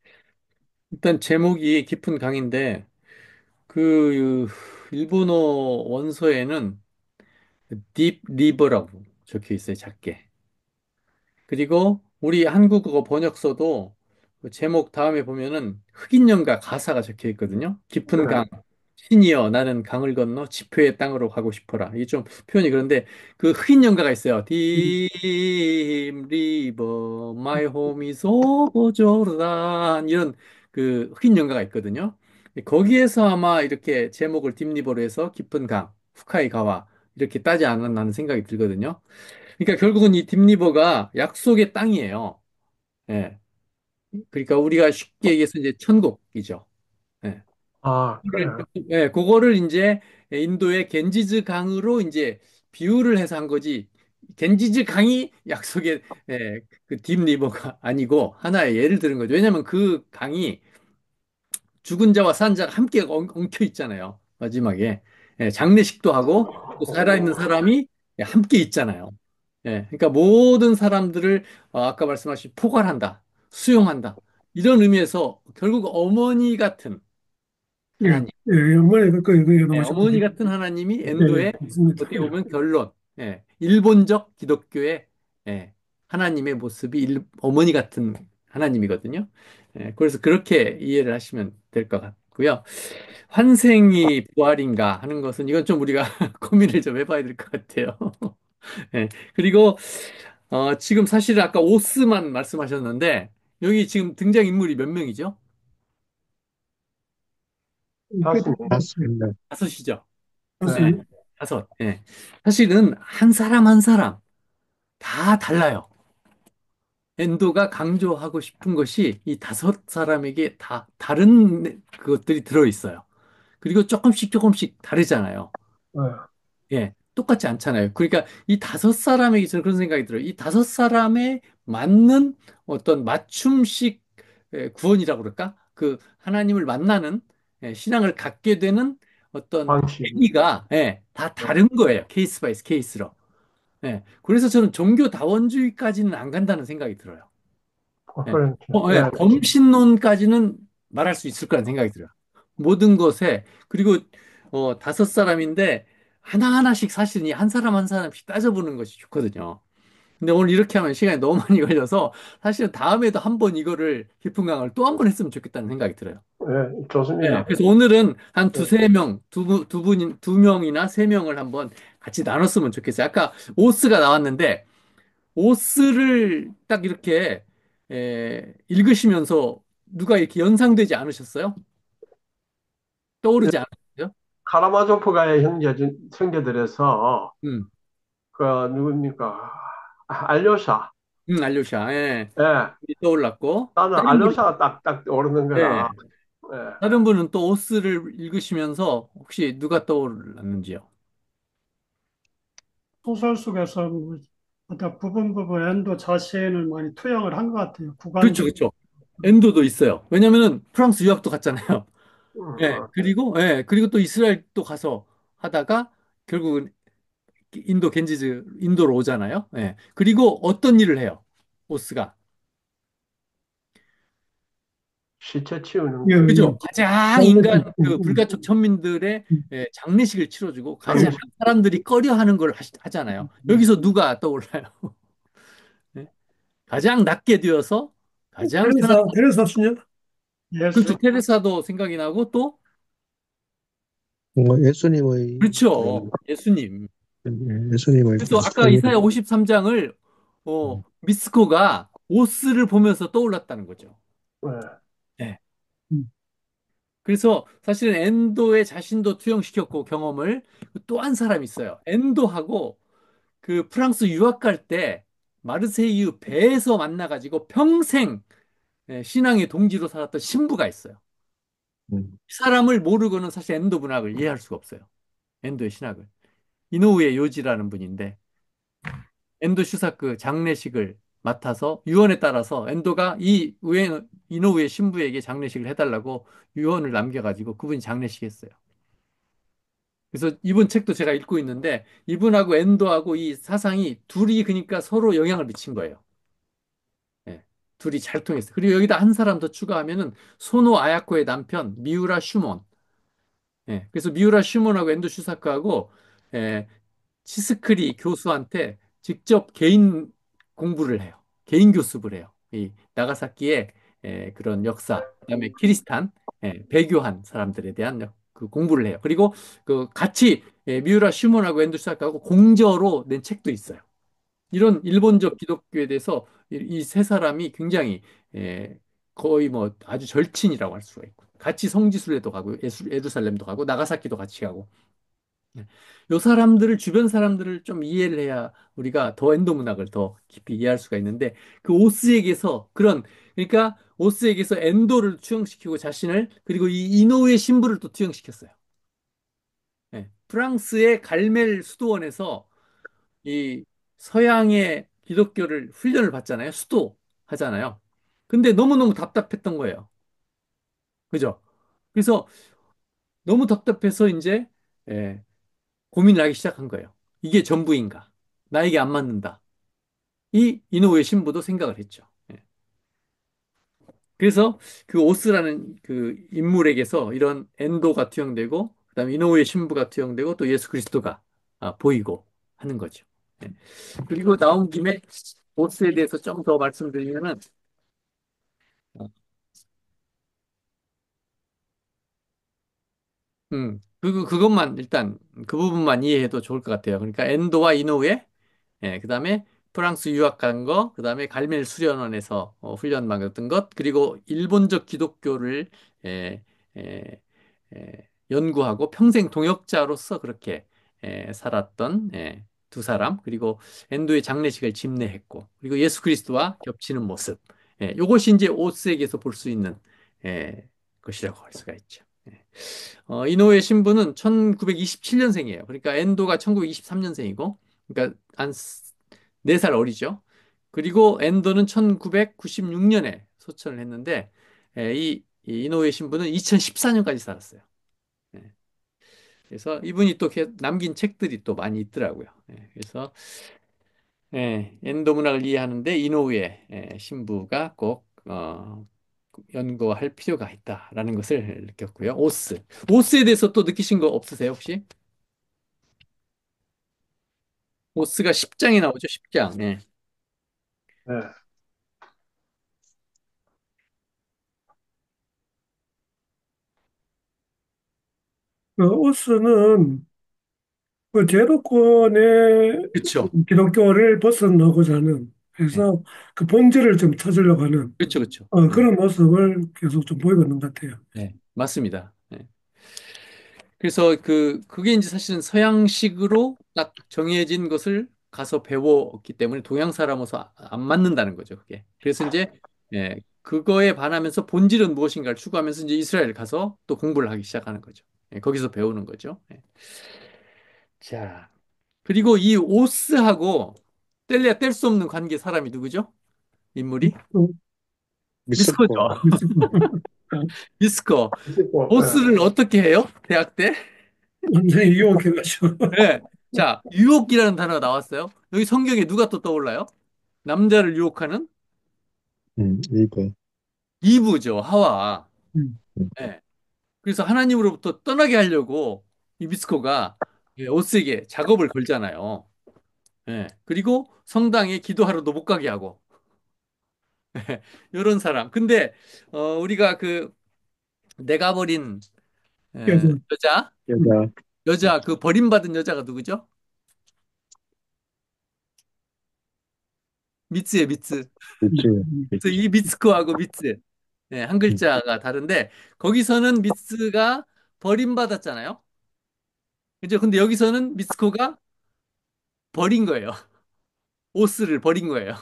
일단 제목이 깊은 강인데 그 일본어 원서에는 딥 리버라고 적혀 있어요, 작게. 그리고 우리 한국어 번역서도 그 제목 다음에 보면은 흑인 연가 가사가 적혀 있거든요. 깊은 강, 네. 신이여 나는 강을 건너 지표의 땅으로 가고 싶어라. 이게 좀 표현이 그런데 그 흑인 연가가 있어요. 음, Deep River, my home is over Jordan. 이런 그 흑인 연가가 있거든요. 거기에서 아마 이렇게 제목을 딥리버로 해서 깊은 강, 후카이 가와 이렇게 따지 않았나 하는 생각이 들거든요. 그러니까 결국은 이 딥리버가 약속의 땅이에요. 예. 그러니까 우리가 쉽게 얘기해서 이제 천국이죠. 예. 아, 그래요. 예, 그거를 이제 인도의 겐지즈 강으로 이제 비유를 해서 한 거지. 겐지즈 강이 약속의 그 딥리버가 아니고 하나의 예를 들은 거죠. 왜냐하면 그 강이 죽은 자와 산 자가 함께 엉켜 있잖아요. 마지막에. 예, 장례식도 하고 또 살아있는 사람이 함께 있잖아요. 예, 그러니까 모든 사람들을 아까 말씀하신 포괄한다, 수용한다. 이런 의미에서 결국 어머니 같은 예, 하나님, 연관이 그 예, 너무 어머니 같은 하나님이 예, 엔도의 맞습니다. 어떻게 예. 보면 결론, 일본적 기독교의 하나님의 모습이 어머니 같은 하나님이거든요. 그래서 그렇게 이해를 하시면 될 것 같고요. 환생이 부활인가 하는 것은 이건 좀 우리가 고민을 좀 해봐야 될 것 같아요. 그리고 지금 사실 아까 오스만 말씀하셨는데 여기 지금 등장인물이 몇 명이죠? 다스님. 맞습니다. 다섯이죠. 네, 네. 맞습니다. 다섯. 사실은 한 사람 한 사람 다 달라요. 엔도가 강조하고 싶은 것이 이 다섯 사람에게 다 다른 그것들이 들어있어요. 그리고 조금씩 조금씩 다르잖아요. 네. 예, 똑같지 않잖아요. 그러니까 이 다섯 사람에게 저는 그런 생각이 들어요. 이 다섯 사람에 맞는 어떤 맞춤식 구원이라고 그럴까? 그 하나님을 만나는 신앙을 갖게 되는 어떤 방식이. 계기가 다 다른 거예요. 케이스 바이 케이스로. 그래서 저는 종교 다원주의까지는 안 간다는 생각이 들어요. 그렇죠. 네. 범신론까지는 말할 수 있을 거라는 생각이 들어요. 모든 것에 그리고 다섯 사람인데 하나하나씩 사실은 이 한 사람 한 사람씩 따져보는 것이 좋거든요. 근데 오늘 이렇게 하면 시간이 너무 많이 걸려서 사실은 다음에도 한번 이거를 깊은 강을 또 한 번 했으면 좋겠다는 생각이 들어요. 네. 좋습니다. 그래서 오늘은 한 네. 두세 명, 두 명이나 세 명을 한번 같이 나눴으면 좋겠어요. 아까 오스가 나왔는데 오스를 딱 이렇게 읽으시면서 누가 이렇게 연상되지 않으셨어요? 예, 떠오르지 않으셨어요? 카라마조프가의 형제들에서 음, 그 누굽니까? 알료샤. 알료샤. 예. 예, 떠올랐고 나는 다른 분, 알료샤가 딱딱 떠오르는 거라. 네. 예, 다른 분은 또 오스를 읽으시면서 혹시 누가 떠올랐는지요? 소설 속에서 뭐 어떤 부분 엔도 자신을 많이 투영을 한 것 같아요. 그렇죠, 구간적으로. 그렇죠. 엔도도 있어요. 왜냐면은 프랑스 유학도 갔잖아요. 예. 어, 그리고 또 이스라엘 또 가서 하다가 결국은 인도로 오잖아요. 예. 그리고 어떤 일을 해요? 오스가. 시체 치우는 예, 거. 예. 그죠? 가장 인간 음, 그 불가촉 천민들의 장례식을 치러주고 가장 음. 사람들이 꺼려하는 걸 하잖아요. 여기서 누가 떠올라요? 네? 가장 낮게 되어서 가장 편한 테레사 수녀? 그렇죠. 예수. 테레사도 생각이 나고 또 예수님의 그렇죠. 예수님. 예수님의 그래서 아까 이사야 53장을 미스코가 오스를 보면서 떠올랐다는 거죠. 예, 네. 음. 그래서 사실은 엔도의 자신도 투영시켰고 경험을 또 한 사람이 있어요. 엔도하고 그 프랑스 유학 갈 때 마르세유 배에서 만나가지고 평생 신앙의 동지로 살았던 신부가 있어요. 음, 이 사람을 모르고는 사실 엔도 문학을 이해할 수가 없어요. 엔도의 신학을. 이노우에 요지라는 분인데 엔도 슈사크 장례식을 맡아서 유언에 따라서 엔도가 이노우의 신부에게 장례식을 해달라고 유언을 남겨가지고 그분이 장례식 했어요. 그래서 이분 책도 제가 읽고 있는데 이분하고 엔도하고 이 사상이 둘이 그러니까 서로 영향을 미친 거예요. 예, 둘이 잘 통했어요. 그리고 여기다 한 사람 더 추가하면은 소노 아야코의 남편 미우라 슈몬. 예, 그래서 미우라 슈몬하고 엔도 슈사크하고 예, 치스크리 교수한테 직접 개인 공부를 해요. 개인 교습을 해요. 이 나가사키의 그런 역사, 그다음에 키리스탄, 배교한 사람들에 대한 그 공부를 해요. 그리고 그 같이 미우라 슈몬하고 엔도 슈사카하고 공저로 낸 책도 있어요. 이런 일본적 기독교에 대해서 이 세 사람이 굉장히 거의 뭐 아주 절친이라고 할 수가 있고 같이 성지순례도 가고 예루살렘도 가고 나가사키도 같이 가고 요 사람들을 주변 사람들을 좀 이해를 해야 우리가 더 엔도 문학을 더 깊이 이해할 수가 있는데 그 오스에게서 그러니까 오스에게서 엔도를 투영시키고 자신을 그리고 이 이노우의 신부를 또 투영시켰어요. 프랑스의 갈멜 수도원에서 이 서양의 기독교를 훈련을 받잖아요. 수도 하잖아요. 근데 너무너무 답답했던 거예요. 그죠? 그래서 너무 답답해서 이제 예, 고민을 하기 시작한 거예요. 이게 전부인가? 나에게 안 맞는다. 이 이노우의 신부도 생각을 했죠. 예. 그래서 그 오스라는 그 인물에게서 이런 엔도가 투영되고 그다음에 이노우의 신부가 투영되고 또 예수 그리스도가 보이고 하는 거죠. 예. 그리고 나온 김에 오스에 대해서 좀 더 말씀드리면은 그것만 일단 그 부분만 이해해도 좋을 것 같아요. 그러니까 엔도와 이노우에 그다음에 프랑스 유학 간 거, 그다음에 갈멜 수련원에서 훈련 받았던 것, 그리고 일본적 기독교를 예, 예, 연구하고 평생 동역자로서 그렇게 살았던 두 사람, 그리고 엔도의 장례식을 집례했고, 그리고 예수 그리스도와 겹치는 모습. 이것이 이제 오스에게서 볼 수 있는 것이라고 할 수가 있죠. 이노우의 신부는 1927년생이에요. 그러니까 엔도가 1923년생이고, 그러니까 한 4살 어리죠. 그리고 엔도는 1996년에 소천을 했는데, 이 이노우의 신부는 2014년까지 살았어요. 예. 그래서 이분이 또 남긴 책들이 또 많이 있더라고요. 그래서 엔도 문학을 이해하는데 이노우의 신부가 꼭 연구할 필요가 있다라는 것을 느꼈고요. 오스에 대해서 또 느끼신 거 없으세요, 혹시? 오스가 10장이 나오죠, 10장. 예. 예. 그 오스는 그 제도권의 그렇죠. 기독교를 벗어나고자 하는, 예. 해서 그 본질을 좀 찾으려고 하는 그렇죠, 그렇죠. 그런 모습을 계속 좀 보이고 있는 것 같아요. 네, 맞습니다. 예. 그래서 그게 이제 사실은 서양식으로 딱 정해진 것을 가서 배웠기 때문에 동양 사람으로서 안 맞는다는 거죠, 그게. 그래서 이제, 그거에 반하면서 본질은 무엇인가를 추구하면서 이제 이스라엘 가서 또 공부를 하기 시작하는 거죠. 거기서 배우는 거죠. 자, 그리고 이 오스하고 뗄래야 뗄 수 없는 관계 사람이 누구죠? 인물이? 또 미스코죠. 미스코. 미스코. 있고, 오스를 어떻게 해요? 대학 때? 완전히 유혹해가지고. 네. 자, 유혹이라는 단어가 나왔어요. 여기 성경에 누가 또 떠올라요? 남자를 유혹하는 이거. 이브죠, 하와. 음, 음, 네. 그래서 하나님으로부터 떠나게 하려고 이 미스코가 오스에게 작업을 걸잖아요. 네. 그리고 성당에 기도하러도 못 가게 하고 이런 사람. 근데 우리가 내가 버린 그래서 여자, 음, 여자. 여자 그 버림받은 여자가 누구죠? 미츠예요, 미츠. 그치. 그래서 이 미츠코하고 미츠, 한 음, 글자가 다른데 거기서는 미츠가 버림받았잖아요. 그죠? 근데 여기서는 미츠코가 버린 거예요. 오스를 버린 거예요.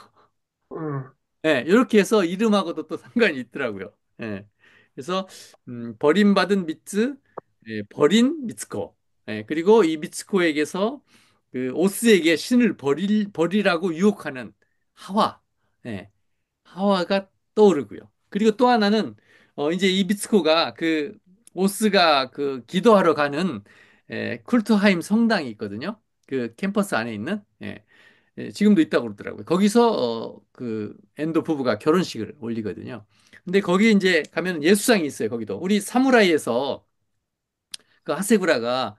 음, 이렇게 해서 이름하고도 또 상관이 있더라고요. 그래서 버림받은 미츠, 버린 미츠코. 그리고 이 미츠코에게서 그 오스에게 신을 버리라고 유혹하는 하와. 예, 하와가 떠오르고요. 그리고 또 하나는 이제 이 미츠코가 오스가 기도하러 가는 쿨트하임 성당이 있거든요. 그 캠퍼스 안에 있는 지금도 있다고 그러더라고요. 거기서 엔도 부부가 결혼식을 올리거든요. 근데 거기 이제 가면 예수상이 있어요. 거기도 우리 사무라이에서 그 하세구라가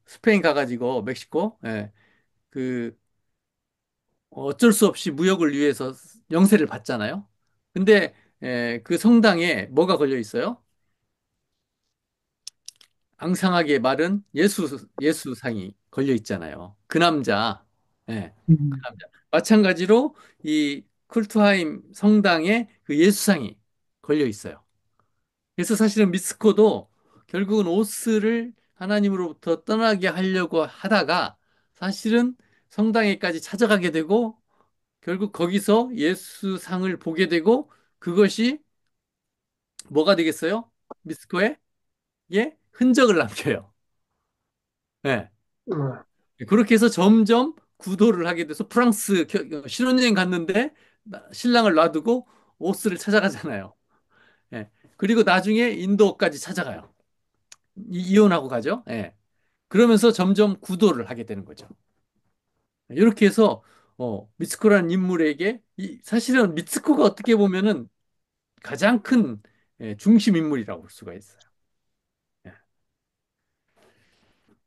스페인 가가지고 멕시코 그 어쩔 수 없이 무역을 위해서 영세를 받잖아요. 근데 그 성당에 뭐가 걸려 있어요? 앙상하게 마른 예수상이 걸려 있잖아요. 그 남자, 그 음, 남자. 마찬가지로 이 쿨트하임 성당에 그 예수상이 걸려 있어요. 그래서 사실은 미스코도 결국은 오스를 하나님으로부터 떠나게 하려고 하다가 사실은 성당에까지 찾아가게 되고 결국 거기서 예수상을 보게 되고 그것이 뭐가 되겠어요? 미스코의 흔적을 남겨요. 예. 음, 그렇게 해서 점점 구도를 하게 돼서 프랑스 신혼여행 갔는데 신랑을 놔두고 오스를 찾아가잖아요. 예. 그리고 나중에 인도까지 찾아가요. 이혼하고 가죠. 예. 그러면서 점점 구도를 하게 되는 거죠. 이렇게 해서 미츠코라는 인물에게 사실은 미츠코가 어떻게 보면은 가장 큰 중심 인물이라고 볼 수가 있어요. 예.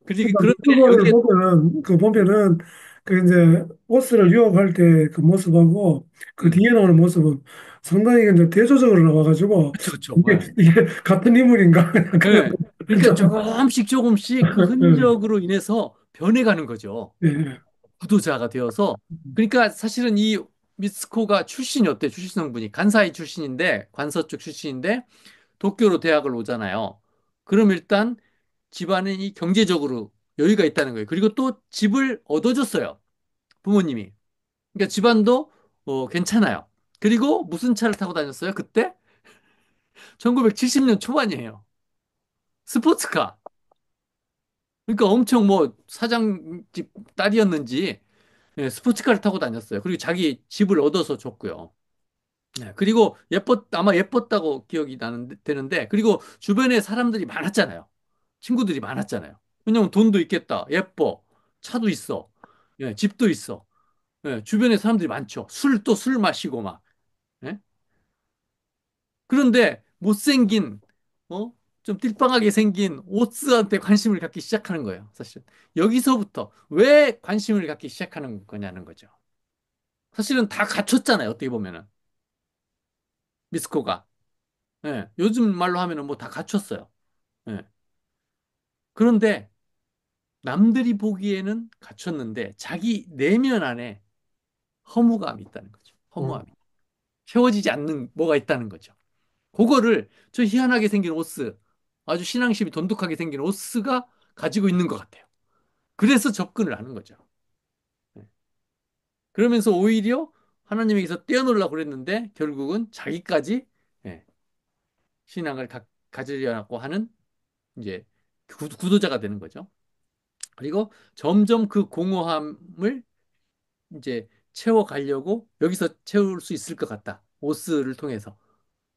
그러니까 그런데 유튜버를 여기에 보면은 그 이제 오스를 유혹할 때 그 모습하고 그 음, 뒤에 나오는 모습은 상당히 이제 대조적으로 나와가지고 그쵸, 그쵸. 이게 같은 인물인가 그런 예. 그러니까 조금씩 조금씩 그 예, 흔적으로 인해서 변해가는 거죠. 예, 예. 구도자가 되어서. 그러니까 사실은 이 미츠코가 출신이 어때? 출신 성분이 간사이 출신인데 관서 쪽 출신인데 도쿄로 대학을 오잖아요. 그럼 일단 집안이 경제적으로 여유가 있다는 거예요. 그리고 또 집을 얻어줬어요. 부모님이. 그러니까 집안도 괜찮아요. 그리고 무슨 차를 타고 다녔어요? 그때 1970년 초반이에요. 스포츠카. 그러니까 엄청 뭐 사장집 딸이었는지 스포츠카를 타고 다녔어요. 그리고 자기 집을 얻어서 줬고요. 그리고 아마 예뻤다고 기억이 되는데, 그리고 주변에 사람들이 많았잖아요. 친구들이 많았잖아요. 왜냐면 돈도 있겠다. 예뻐. 차도 있어. 집도 있어. 주변에 사람들이 많죠. 술 마시고 막. 예? 그런데 못생긴, 어? 좀 띨빵하게 생긴 오스한테 관심을 갖기 시작하는 거예요. 사실. 여기서부터 왜 관심을 갖기 시작하는 거냐는 거죠. 사실은 다 갖췄잖아요. 어떻게 보면은. 미스코가. 요즘 말로 하면은 뭐 다 갖췄어요. 예. 그런데 남들이 보기에는 갖췄는데 자기 내면 안에 허무감이 있다는 거죠. 음, 허무함이. 채워지지 않는 뭐가 있다는 거죠. 그거를 저 희한하게 생긴 오스, 아주 신앙심이 돈독하게 생긴 오스가 가지고 있는 것 같아요. 그래서 접근을 하는 거죠. 네. 그러면서 오히려 하나님에게서 떼어놓으려고 그랬는데 결국은 자기까지 예, 신앙을 가지려고 하는 이제 구도자가 되는 거죠. 그리고 점점 그 공허함을 이제 채워가려고 여기서 채울 수 있을 것 같다. 오스를 통해서.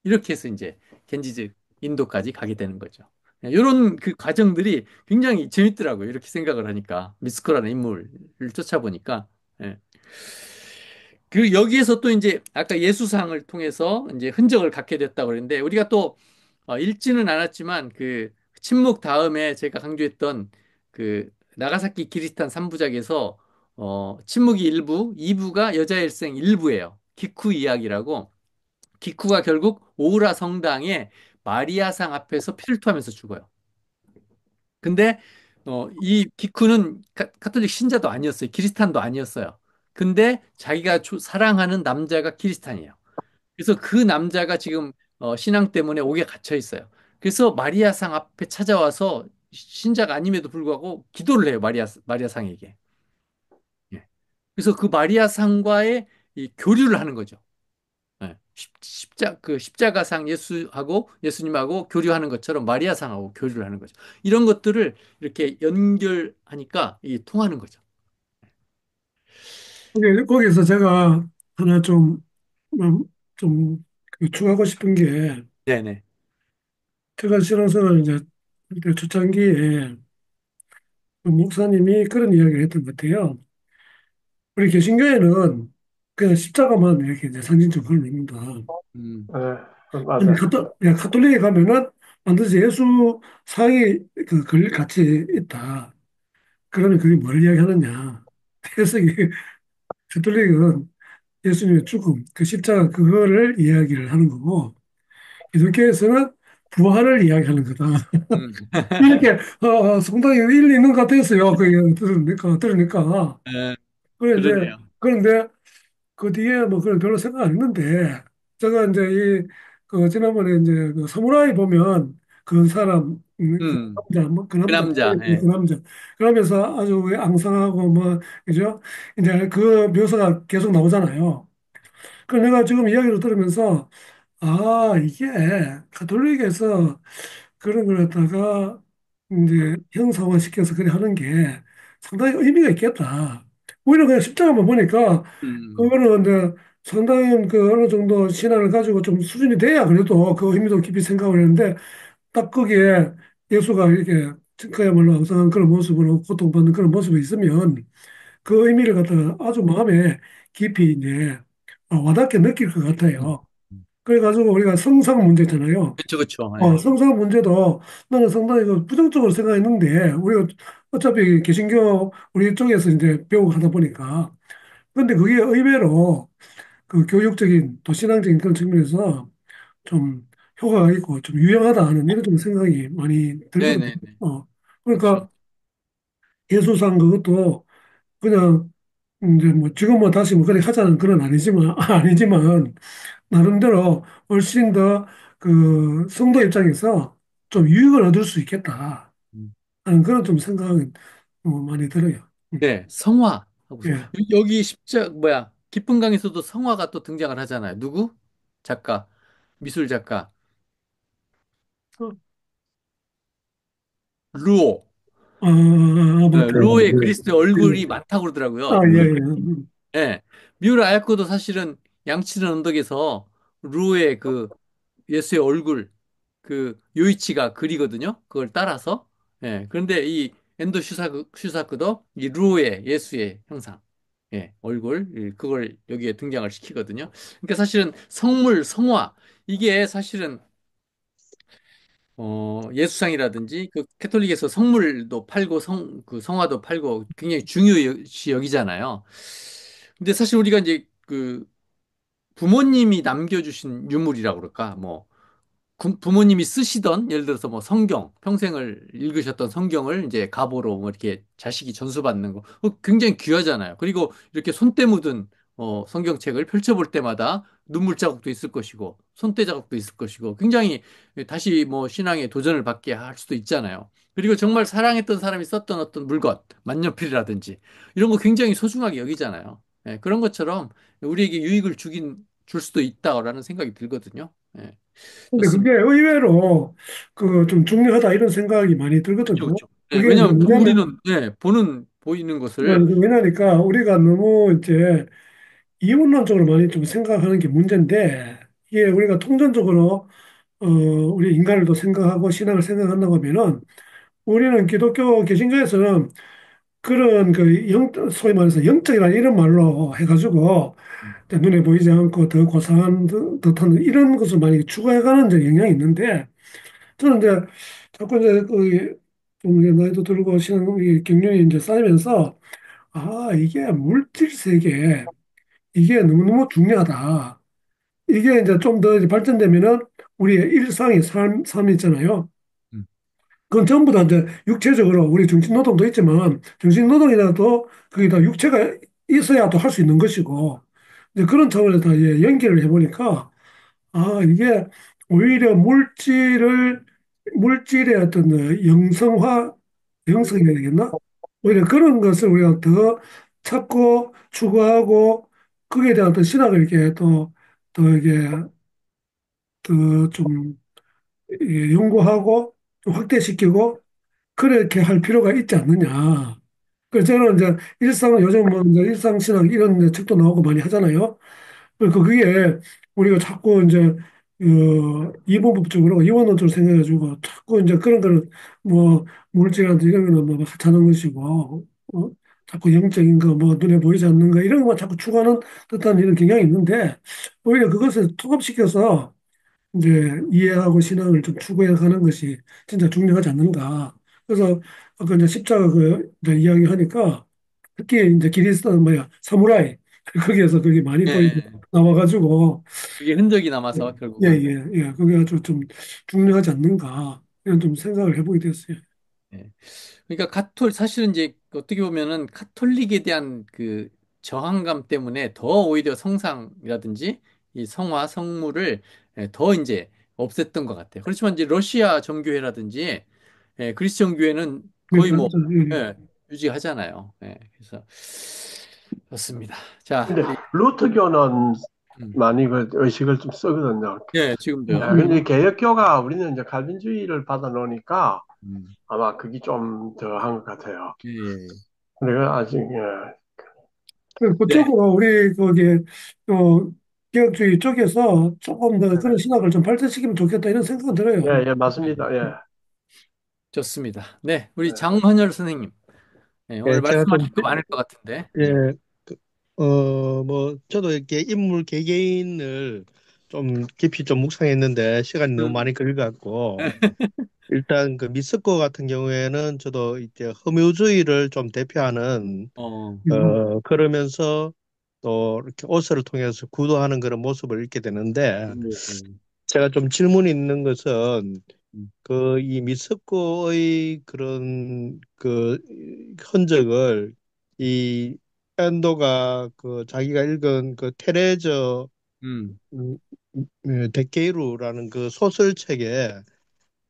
이렇게 해서 이제 겐지즈 인도까지 가게 되는 거죠. 이런 그 과정들이 굉장히 재밌더라고요. 이렇게 생각을 하니까. 미스코라는 인물을 쫓아보니까. 예. 그 여기에서 또 이제 아까 예수상을 통해서 이제 흔적을 갖게 됐다고 그랬는데 우리가 또 읽지는 않았지만 그 침묵 다음에 제가 강조했던 그 나가사키 기리스탄 3부작에서 침묵이 1부, 2부가 여자 일생 1부예요. 기쿠 이야기라고 기쿠가 결국 오우라 성당에 마리아상 앞에서 피를 토하면서 죽어요. 근데 이 기쿠는 카톨릭 신자도 아니었어요. 키리스탄도 아니었어요. 근데 자기가 사랑하는 남자가 키리스탄이에요. 그래서 그 남자가 지금 신앙 때문에 옥에 갇혀 있어요. 그래서 마리아상 앞에 찾아와서 신자가 아님에도 불구하고 기도를 해요. 마리아상에게. 예. 그래서 그 마리아상과의 이 교류를 하는 거죠. 예. 그 십자가상 예수하고 예수님하고 교류하는 것처럼 마리아상하고 교류를 하는 거죠. 이런 것들을 이렇게 연결하니까 이 통하는 거죠. 거기서 제가 하나 음, 좀 추가하고 싶은 게, 네네. 제가 신앙생활 이제 그때 초창기에 그 목사님이 그런 이야기를 했던 것 같아요. 우리 개신교에는 그냥 십자가만 이렇게 이제 상징적으로 있는다. 음, 아니, 맞아요. 카톨릭에 가면은 반드시 예수 상이 같이 있다. 그러면 그게 뭘 이야기하느냐. 해석이, 카톨릭은 예수님의 죽음, 그 십자가 그거를 이야기를 하는 거고, 기독교에서는 부활을 이야기하는 거다. 음. 이렇게, 상당히 일리 있는 것 같았어요. 그 이야기 들으니까. 예, 그런데, 그러네요. 그런데 그 뒤에 뭐 그런 별로 생각 안 했는데, 제가 이제 지난번에 이제 그 사무라이 보면 그 사람, 그 음, 남자, 뭐 그 그 남자, 남자. 그 예. 남자. 그러면서 아주 왜 앙상하고 뭐, 그죠? 이제 그 묘사가 계속 나오잖아요. 그 내가 지금 이야기를 들으면서, 아, 이게 가톨릭에서 그런 걸 갖다가 이제 형상화시켜서 그래 하는 게 상당히 의미가 있겠다. 오히려 그냥 십자가만 보니까 음, 그거는 이제 상당히 그 어느 정도 신앙을 가지고 좀 수준이 돼야 그래도 그 의미도 깊이 생각을 했는데 딱 거기에 예수가 이렇게 그야말로 항상 그런 모습으로 고통받는 그런 모습이 있으면 그 의미를 갖다가 아주 마음에 깊이 이제 와닿게 느낄 것 음. 같아요. 그래가지고 우리가 성상 문제잖아요. 그쵸, 그쵸. 예. 성상 문제도 나는 상당히 그 부정적으로 생각했는데 우리가 어차피 개신교 우리 쪽에서 이제 배우고 하다 보니까 근데 그게 의외로 그 교육적인 또 신앙적인 그런 측면에서 좀 효과가 있고 좀 유용하다 하는 이런 좀 생각이 많이 들거든요. 네네네. 그러니까 맞습니다. 예수상 그것도 그냥 이제 뭐 지금 뭐 다시 뭐 그렇게 하자는 그건 아니지만 아니지만 나름대로 훨씬 더 그 성도 입장에서 좀 유익을 얻을 수 있겠다 음. 하는 그런 좀 생각은 많이 들어요. 네, 성화. 예. 여기 깊은 강에서도 성화가 또 등장을 하잖아요. 누구? 작가, 미술 작가, 어, 루오. 네, 맞다. 루오의 그리스도의 얼굴이 예. 많다고 그러더라고요. 예, 예. 예. 미우라 아야코도 사실은 양치는 언덕에서 루오의 그 예수의 얼굴, 그 요이치가 그리거든요. 그걸 따라서. 예. 그런데 이 엔도 슈사크도 이 루오의 예수의 형상, 예, 얼굴, 그걸 여기에 등장을 시키거든요. 그러니까 사실은 성물, 성화, 이게 사실은 예수상이라든지 그 캐톨릭에서 성물도 팔고 그 성화도 팔고 굉장히 중요시 여기잖아요. 근데 사실 우리가 이제 그 부모님이 남겨주신 유물이라고 그럴까? 뭐 부모님이 쓰시던 예를 들어서 뭐 성경, 평생을 읽으셨던 성경을 이제 갑오로 뭐 이렇게 자식이 전수받는 거 굉장히 귀하잖아요. 그리고 이렇게 손때 묻은 성경책을 펼쳐볼 때마다 눈물 자국도 있을 것이고, 손때 자국도 있을 것이고, 굉장히 다시 뭐 신앙에 도전을 받게 할 수도 있잖아요. 그리고 정말 사랑했던 사람이 썼던 어떤 물건, 만년필이라든지, 이런 거 굉장히 소중하게 여기잖아요. 예, 그런 것처럼 우리에게 유익을 줄 수도 있다라는 생각이 들거든요. 예, 근데 그게 좋습니다. 의외로 그 좀 중요하다 이런 생각이 많이 그렇죠, 들거든요. 그렇죠. 예, 그게 이제 왜냐하면 뭐냐면, 우리는 예, 보이는 것을 왜냐니까 우리가 너무 이제 이원론적으로 많이 좀 생각하는 게 문제인데, 이게 우리가 통전적으로 우리 인간을 또 생각하고 신앙을 생각한다고 하면은, 우리는 기독교 개신교에서는 그런 소위 말해서 영적이라는 이런 말로 해가지고 눈에 보이지 않고 더 고상한 듯한 이런 것을 많이 추구해가는 이제 경향이 있는데, 저는 이제 자꾸 이제 좀 이제 나이도 들고 신앙 경륜이 이제 쌓이면서, 아, 이게 물질 세계, 이게 너무너무 중요하다. 이게 이제 좀 더 발전되면은 우리의 일상의 삶 있잖아요. 음, 그건 전부 다 이제 육체적으로 우리 정신노동도 있지만 정신노동이라도 거기다 육체가 있어야 또 할 수 있는 것이고 이제 그런 차원에서 다 연결을 해보니까 이게 오히려 물질의 어떤 영성화, 영성이라 해야 되겠나? 오히려 그런 것을 우리가 더 찾고 추구하고 거기에 대한 어떤 신학을 이렇게 더 이게 더 좀 연구하고 좀 확대시키고 그렇게 할 필요가 있지 않느냐. 그래서 저는 이제 요즘 뭐 이제 일상신학 이런 이제 책도 나오고 많이 하잖아요. 그러니까 그게 우리가 자꾸 이제 이분법적으로 이원론적으로 생각해가지고 자꾸 이제 그런 거는 뭐 물질이라든지 이런 거는 뭐 하찮은 것이고 자꾸 영적인 거 뭐 눈에 보이지 않는 거 이런 것만 자꾸 추구하는 듯한 이런 경향이 있는데 오히려 그것을 통합시켜서 이제 이해하고 신앙을 좀 추구해 가는 것이 진짜 중요하지 않는가. 그래서 아까 이제 십자가 이제 이야기하니까 특히 이제 기리스도 뭐야 사무라이 거기에서 그게 많이 또 이제 예, 나와가지고 그게 흔적이 남아서 결국은 예예예 그게 아주 좀 중요하지 않는가 이런 좀 생각을 해보게 됐어요. 예. 그러니까 사실은 이제 어떻게 보면은 카톨릭에 대한 그 저항감 때문에 더 오히려 성상이라든지 이 성화, 성물을 더 이제 없앴던 것 같아요. 그렇지만 이제 러시아 정교회라든지 그리스천 교회는 네, 거의 뭐 그렇죠. 예. 예, 유지하잖아요. 그래서 좋습니다. 자, 근데 루터교는 음, 많이 그 의식을 좀 쓰거든요. 예, 지금도요. 근데 개혁교가 우리는 이제 칼빈주의를 받아 놓으니까 음, 아마 그게 좀 더 한 것 같아요. 예, 예. 근데 그 아직, 예, 네. 그쪽으로 우리 거기 개혁주의 쪽에서 조금 더 그런 신학을 좀 발전시키면 좋겠다 이런 생각이 들어요. 예, 예, 맞습니다. 예. 좋습니다. 네, 우리 예. 장헌열 선생님. 오늘 예, 제가 좀, 말씀하실 거 많을 것 같은데. 예, 뭐, 저도 이렇게 인물 개개인을 좀 깊이 좀 묵상했는데 시간이 너무 많이 걸려갖고, 일단 그 미스코 같은 경우에는 저도 이제 허묘주의를 좀 대표하는, 어, 그러면서 또 이렇게 옷을 통해서 구도하는 그런 모습을 읽게 되는데, 음, 제가 좀 질문이 있는 것은 음, 그 이 미스코의 그런 그 흔적을 이 앤도가 그 자기가 읽은 그 테레저 음, 데케이루라는 그 소설책에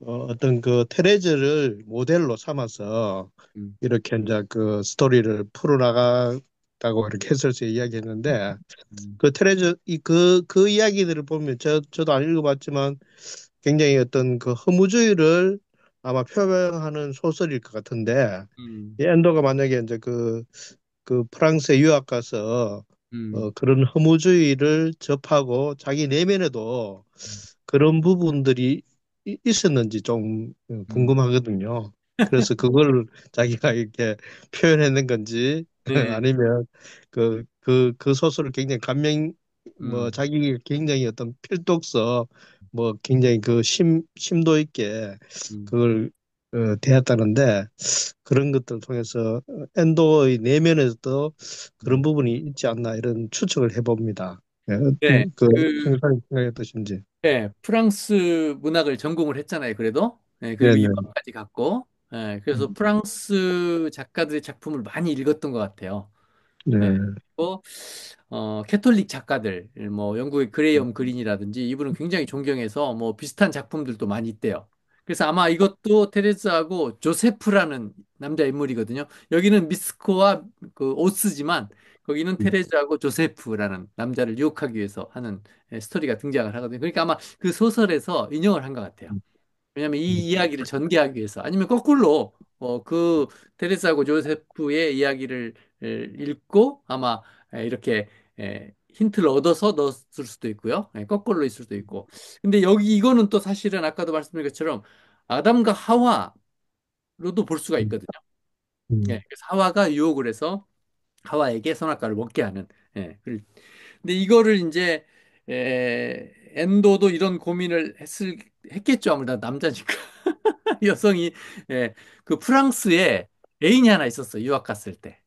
어떤 그 테레즈를 모델로 삼아서 음, 이렇게 이제 그 스토리를 풀어나갔다고 이렇게 해설서 이야기했는데 음, 그 테레즈 그 이야기들을 보면 저도 안 읽어봤지만 굉장히 어떤 그 허무주의를 아마 표명하는 소설일 것 같은데 음, 이 앤더가 만약에 이제 그 프랑스에 유학 가서 음, 그런 허무주의를 접하고 자기 내면에도 그런 부분들이 있었는지 좀 음. 궁금하거든요. 그래서 그걸 자기가 이렇게 표현했는 건지 네, 아니면 그 소설을 굉장히 뭐 음, 자기 굉장히 어떤 필독서 뭐 굉장히 그 심도 있게 음, 그걸 대했다는데 그런 것들을 통해서 엔도의 내면에서도 그런 음. 부분이 있지 않나 이런 추측을 해봅니다. 예, 네, 그 그, 형사님 생각이 어떠신지. 프랑스 문학을 전공을 했잖아요, 그래도. 그리고 네네. 유학까지 갔고, 그래서 음. 프랑스 작가들의 작품을 많이 읽었던 것 같아요. 네. 그리고 캐톨릭 작가들, 뭐 영국의 그레이엄 그린이라든지 이분은 굉장히 존경해서 뭐 비슷한 작품들도 많이 있대요. 그래서 아마 이것도 테레스하고 조세프라는 남자 인물이거든요. 여기는 미스코와 그 오스지만 거기는 테레즈하고 조세프라는 남자를 유혹하기 위해서 하는 스토리가 등장을 하거든요. 그러니까 아마 그 소설에서 인용을 한 것 같아요. 왜냐하면 이 이야기를 전개하기 위해서 아니면 거꾸로 그 테레스하고 조세프의 이야기를 읽고 아마 이렇게 힌트를 얻어서 넣었을 수도 있고요. 거꾸로 있을 수도 있고. 근데 여기 이거는 또 사실은 아까도 말씀드린 것처럼 아담과 하와로도 볼 수가 있거든요. 음, 그래서 하와가 유혹을 해서 하와에게 선악과를 먹게 하는. 근데 이거를 이제 엔도도 이런 고민을 했겠죠. 아무래도 남자니까. 여성이 그 프랑스에 애인이 하나 있었어요. 유학 갔을 때.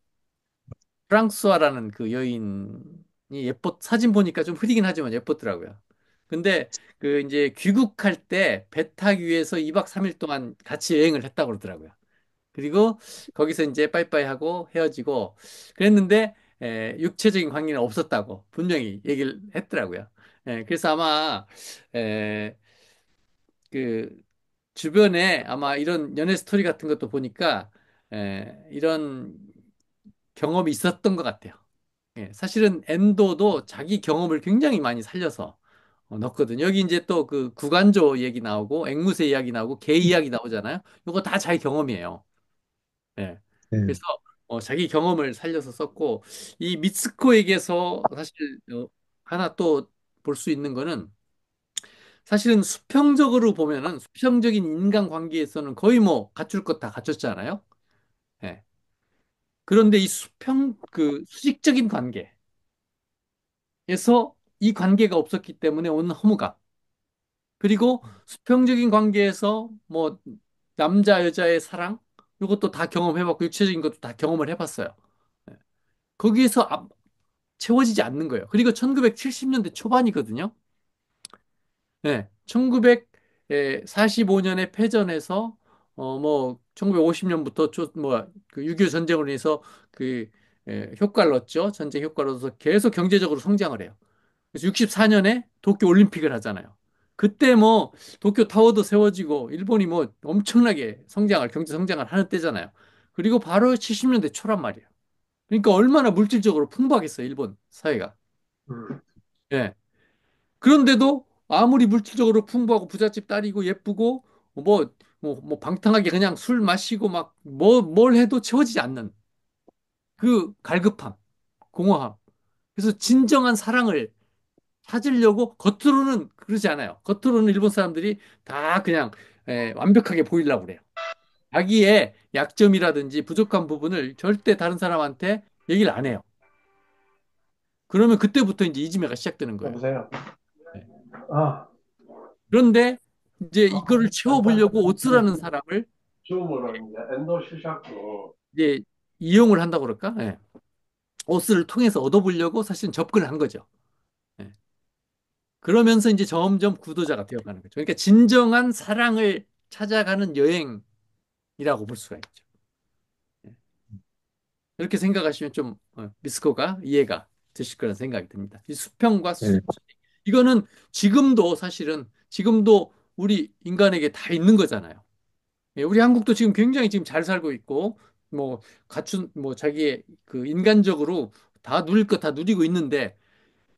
프랑스와라는 그 여인이 사진 보니까 좀 흐리긴 하지만 예뻤더라고요. 근데 그 이제 귀국할 때 배 타기 위해서 2박 3일 동안 같이 여행을 했다고 그러더라고요. 그리고 거기서 이제 빠이빠이 하고 헤어지고 그랬는데 육체적인 관계는 없었다고 분명히 얘기를 했더라고요. 그래서 아마 에, 그 주변에 아마 이런 연애 스토리 같은 것도 보니까 이런 경험이 있었던 것 같아요. 사실은 엔도도 자기 경험을 굉장히 많이 살려서 넣었거든요. 여기 이제 또 그 구간조 얘기 나오고 앵무새 이야기 나오고 개 이야기 나오잖아요. 이거 다 자기 경험이에요. 예. 네. 그래서 자기 경험을 살려서 썼고 이 미츠코에게서 사실 하나 또 볼 수 있는 거는 사실은 수평적으로 보면은 수평적인 인간관계에서는 거의 뭐 갖출 것 다 갖췄잖아요. 예. 그런데 이 그 수직적인 관계에서 이 관계가 없었기 때문에 오는 허무감. 그리고 수평적인 관계에서 뭐 남자 여자의 사랑 이것도 다 경험해봤고 육체적인 것도 다 경험을 해봤어요. 예. 거기에서 채워지지 않는 거예요. 그리고 1970년대 초반이거든요. 네, 1945년에 패전해서 뭐 1950년부터 그 6.25 전쟁으로 인해서 그 효과를 얻죠. 전쟁 효과를 얻어서 계속 경제적으로 성장을 해요. 그래서 64년에 도쿄 올림픽을 하잖아요. 그때 뭐 도쿄 타워도 세워지고 일본이 뭐 엄청나게 경제 성장을 하는 때잖아요. 그리고 바로 70년대 초란 말이에요. 그러니까 얼마나 물질적으로 풍부하겠어요, 일본 사회가. 음, 예. 그런데도 아무리 물질적으로 풍부하고 부잣집 딸이고 예쁘고 뭐 방탕하게 그냥 술 마시고 막 뭘 해도 채워지지 않는 그 갈급함, 공허함. 그래서 진정한 사랑을 찾으려고 겉으로는 그러지 않아요. 겉으로는 일본 사람들이 다 그냥 완벽하게 보이려고 그래요. 자기의 약점이라든지 부족한 부분을 절대 다른 사람한테 얘기를 안 해요. 그러면 그때부터 이제 이지매가 시작되는 거예요. 여보세요. 네. 아, 그런데 이제 이거를 잠깐 채워보려고 오츠라는 사람을 줌으로 이제 엔도 시작도 이제 이용을 한다고 그럴까? 예. 오스를 통해서 얻어보려고 사실은 접근을 한 거죠. 예. 그러면서 이제 점점 구도자가 되어가는 거죠. 그러니까 진정한 사랑을 찾아가는 여행이라고 볼 수가 있죠. 예. 이렇게 생각하시면 좀 미스코가 이해가 되실 거라는 생각이 듭니다. 이 수평과 네. 이거는 지금도 사실은 지금도 우리 인간에게 다 있는 거잖아요. 예, 우리 한국도 지금 굉장히 지금 잘 살고 있고, 뭐, 갖춘, 뭐, 자기의 그 인간적으로 다 누릴 거 다 누리고 있는데,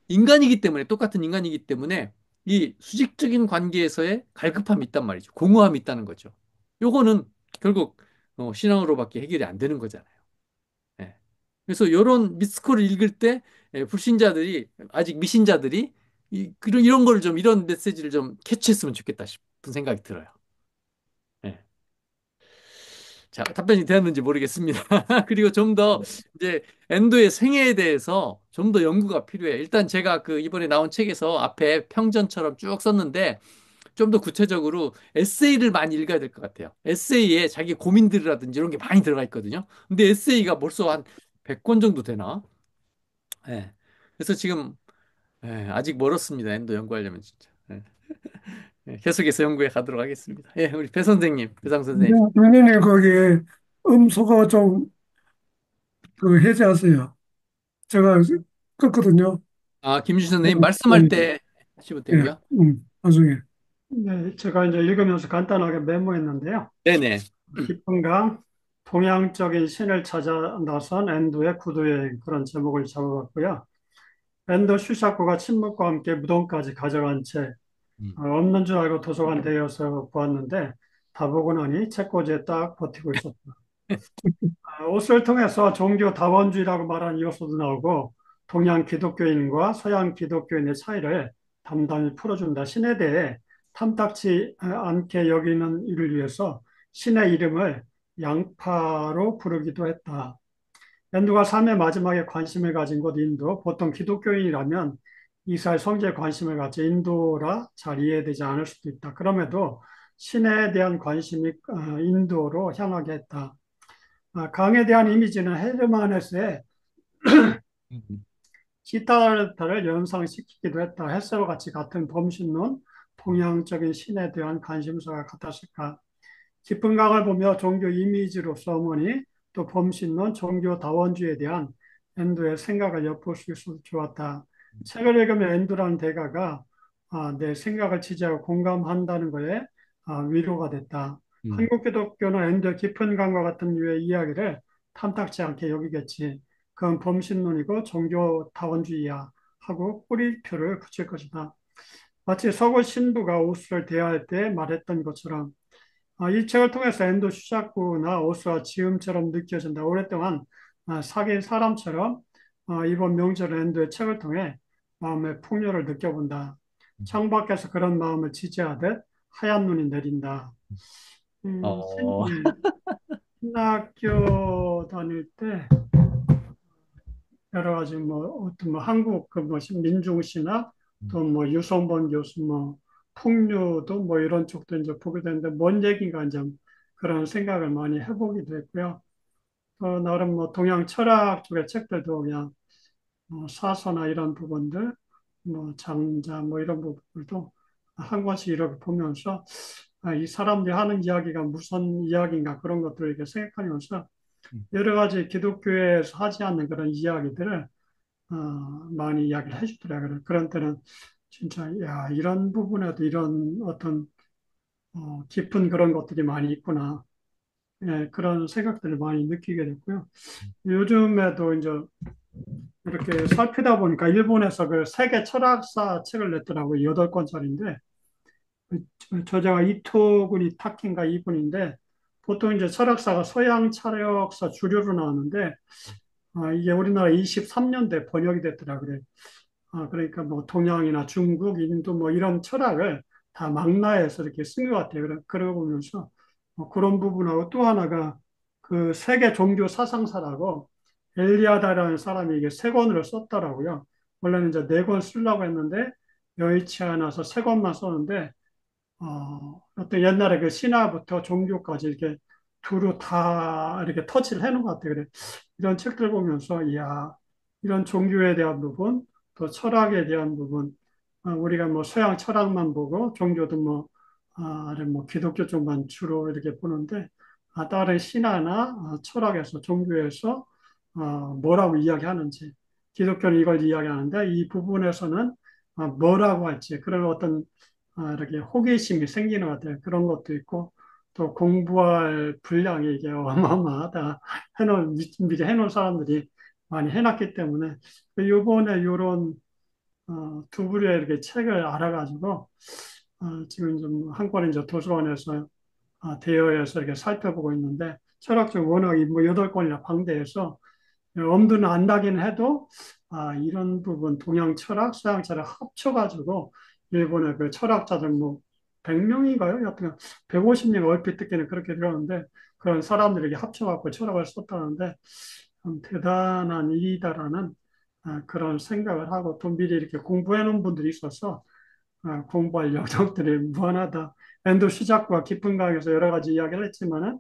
인간이기 때문에, 똑같은 인간이기 때문에, 이 수직적인 관계에서의 갈급함이 있단 말이죠. 공허함이 있다는 거죠. 요거는 결국, 신앙으로밖에 해결이 안 되는 거잖아요. 예. 그래서 요런 미스코를 읽을 때, 불신자들이, 아직 미신자들이, 이런 걸 좀, 이런 메시지를 좀 캐치했으면 좋겠다 싶은 생각이 들어요. 예. 자, 답변이 되었는지 모르겠습니다. 그리고 좀 더 이제 엔도의 생애에 대해서 좀 더 연구가 필요해요. 일단 제가 그 이번에 나온 책에서 앞에 평전처럼 쭉 썼는데 좀 더 구체적으로 에세이를 많이 읽어야 될 것 같아요. 에세이에 자기 고민들이라든지 이런 게 많이 들어가 있거든요. 근데 에세이가 벌써 한 100권 정도 되나? 예. 그래서 지금 아직 멀었습니다. 엔도 연구하려면 진짜. 계속해서 연구해 가도록 하겠습니다. 우리 배 선생님, 배상 선생님. 선생님 거기에 음소거 좀 그 해제하세요. 제가 껐거든요. 아, 김주신 선생님 예, 말씀할 때 하시면 예, 되고요. 나중에. 네, 제가 이제 읽으면서 간단하게 메모했는데요. 네네. 깊은 강, 동양적인 신을 찾아 나선 엔도의 구두여행 그런 제목을 잡아봤고요. 엔도 슈샤코가 침묵과 함께 무덤까지 가져간 채 없는 줄 알고 도서관 대여서 보았는데 다 보고 나니 책꽂이에 딱 버티고 있었다. 옷을 통해서 종교 다원주의라고 말하는 요소도 나오고 동양 기독교인과 서양 기독교인의 차이를 담담히 풀어준다. 신에 대해 탐탁치 않게 여기는 이를 위해서 신의 이름을 양파로 부르기도 했다. 연두가 삶의 마지막에 관심을 가진 곳 인도, 보통 기독교인이라면 이스라엘 성지에 관심을 갖지 인도라 잘 이해되지 않을 수도 있다. 그럼에도 신에 대한 관심이 인도로 향하게 했다. 강에 대한 이미지는 헤르만헤스의 시타르타를 연상시키기도 했다. 헤세와 같이 같은 범신론, 동양적인 신에 대한 관심사가 같았을까? 깊은 강을 보며 종교 이미지로서 어머니 또 범신론, 종교 다원주의에 대한 엔도의 생각을 엿볼 수 있어서 좋았다. 책을 읽으면 엔도라는 대가가 내 생각을 지지하고 공감한다는 거에 위로가 됐다. 음. 한국 기독교는 엔도의 깊은 강과 같은 류의 이야기를 탐탁지 않게 여기겠지. 그건 범신론이고 종교 다원주의야 하고 꼬리표를 붙일 것이다. 마치 서구 신부가 오스를 대할 때 말했던 것처럼 이 책을 통해서 엔도 슈샤쿠나 오스와 지음처럼 느껴진다. 오랫동안 사귄 사람처럼 이번 명절 엔도의 책을 통해 마음의 풍요를 느껴본다. 창밖에서 그런 마음을 지지하듯 하얀 눈이 내린다. 어, 신학교 다닐 때 여러 가지 뭐 어떤 뭐 한국 그뭐 민중신학 또 뭐 유성범 교수 뭐 풍류도 뭐 이런 쪽도 이제 보게 되는데 뭔 얘기인가 이제 그런 생각을 많이 해보기도 했고요. 또 나름 뭐 동양 철학 쪽의 책들도 그냥 사서나 이런 부분들 뭐 장자 뭐 이런 부분들도 한 권씩 이렇게 보면서 이 사람들이 하는 이야기가 무슨 이야기인가 그런 것들을 이렇게 생각하면서 여러 가지 기독교에서 하지 않는 그런 이야기들을 어, 많이 이야기를 해주더라고요. 그런 때는 진짜 야 이런 부분에도 이런 어떤 깊은 그런 것들이 많이 있구나. 예, 그런 생각들을 많이 느끼게 됐고요. 요즘에도 이제 이렇게 살피다 보니까 일본에서 그 세계 철학사 책을 냈더라고요. 8권짜리인데 저자가 이토구니 타케인가 이분인데 보통 이제 철학사가 서양 철학사 주류로 나왔는데 이게 우리나라 23년대 번역이 됐더라고요. 그러니까 뭐 동양이나 중국, 인도 뭐 이런 철학을 다 망라해서 이렇게 쓴 것 같아요. 그러고 보면서 그런 부분하고 또 하나가 그 세계 종교 사상사라고 엘리아다라는 사람이 이게 3권으로 썼더라고요. 원래는 이제 4권 쓰려고 했는데 여의치 않아서 3권만 썼는데 어떤 옛날에 그 신화부터 종교까지 이렇게 두루 다 이렇게 터치를 해놓은 것 같아요. 그래. 이런 책들 보면서, 이야, 이런 종교에 대한 부분, 또 철학에 대한 부분, 우리가 뭐 서양 철학만 보고 종교도 뭐 기독교 쪽만 주로 이렇게 보는데, 다른 신화나 철학에서, 종교에서 뭐라고 이야기하는지, 기독교는 이걸 이야기하는데, 이 부분에서는 뭐라고 할지, 그런 어떤 이렇게 호기심이 생기는 것 같아요. 그런 것도 있고, 또 공부할 분량이 이게 어마어마하다. 미리 해놓은 사람들이 많이 해놨기 때문에, 요번에 요런, 두 부류의 이렇게 책을 알아가지고, 지금 좀 한 권은 이제 도서관에서, 대여해서 이렇게 살펴보고 있는데, 철학적 워낙 뭐 8권이나 방대해서, 엄두는 안 나긴 해도 이런 부분 동양 철학, 서양 철학 합쳐가지고 일본의 그 철학자들 뭐 100명인가요? 여튼 150명 얼핏 듣기는 그렇게 들었는데 그런 사람들에게 합쳐갖고 철학을 썼다는데 참 대단한 일이다라는 그런 생각을 하고 또 미리 이렇게 공부해 놓은 분들이 있어서 공부할 영역들이 무한하다. 엔도 시작과 깊은 강에서 여러 가지 이야기를 했지만은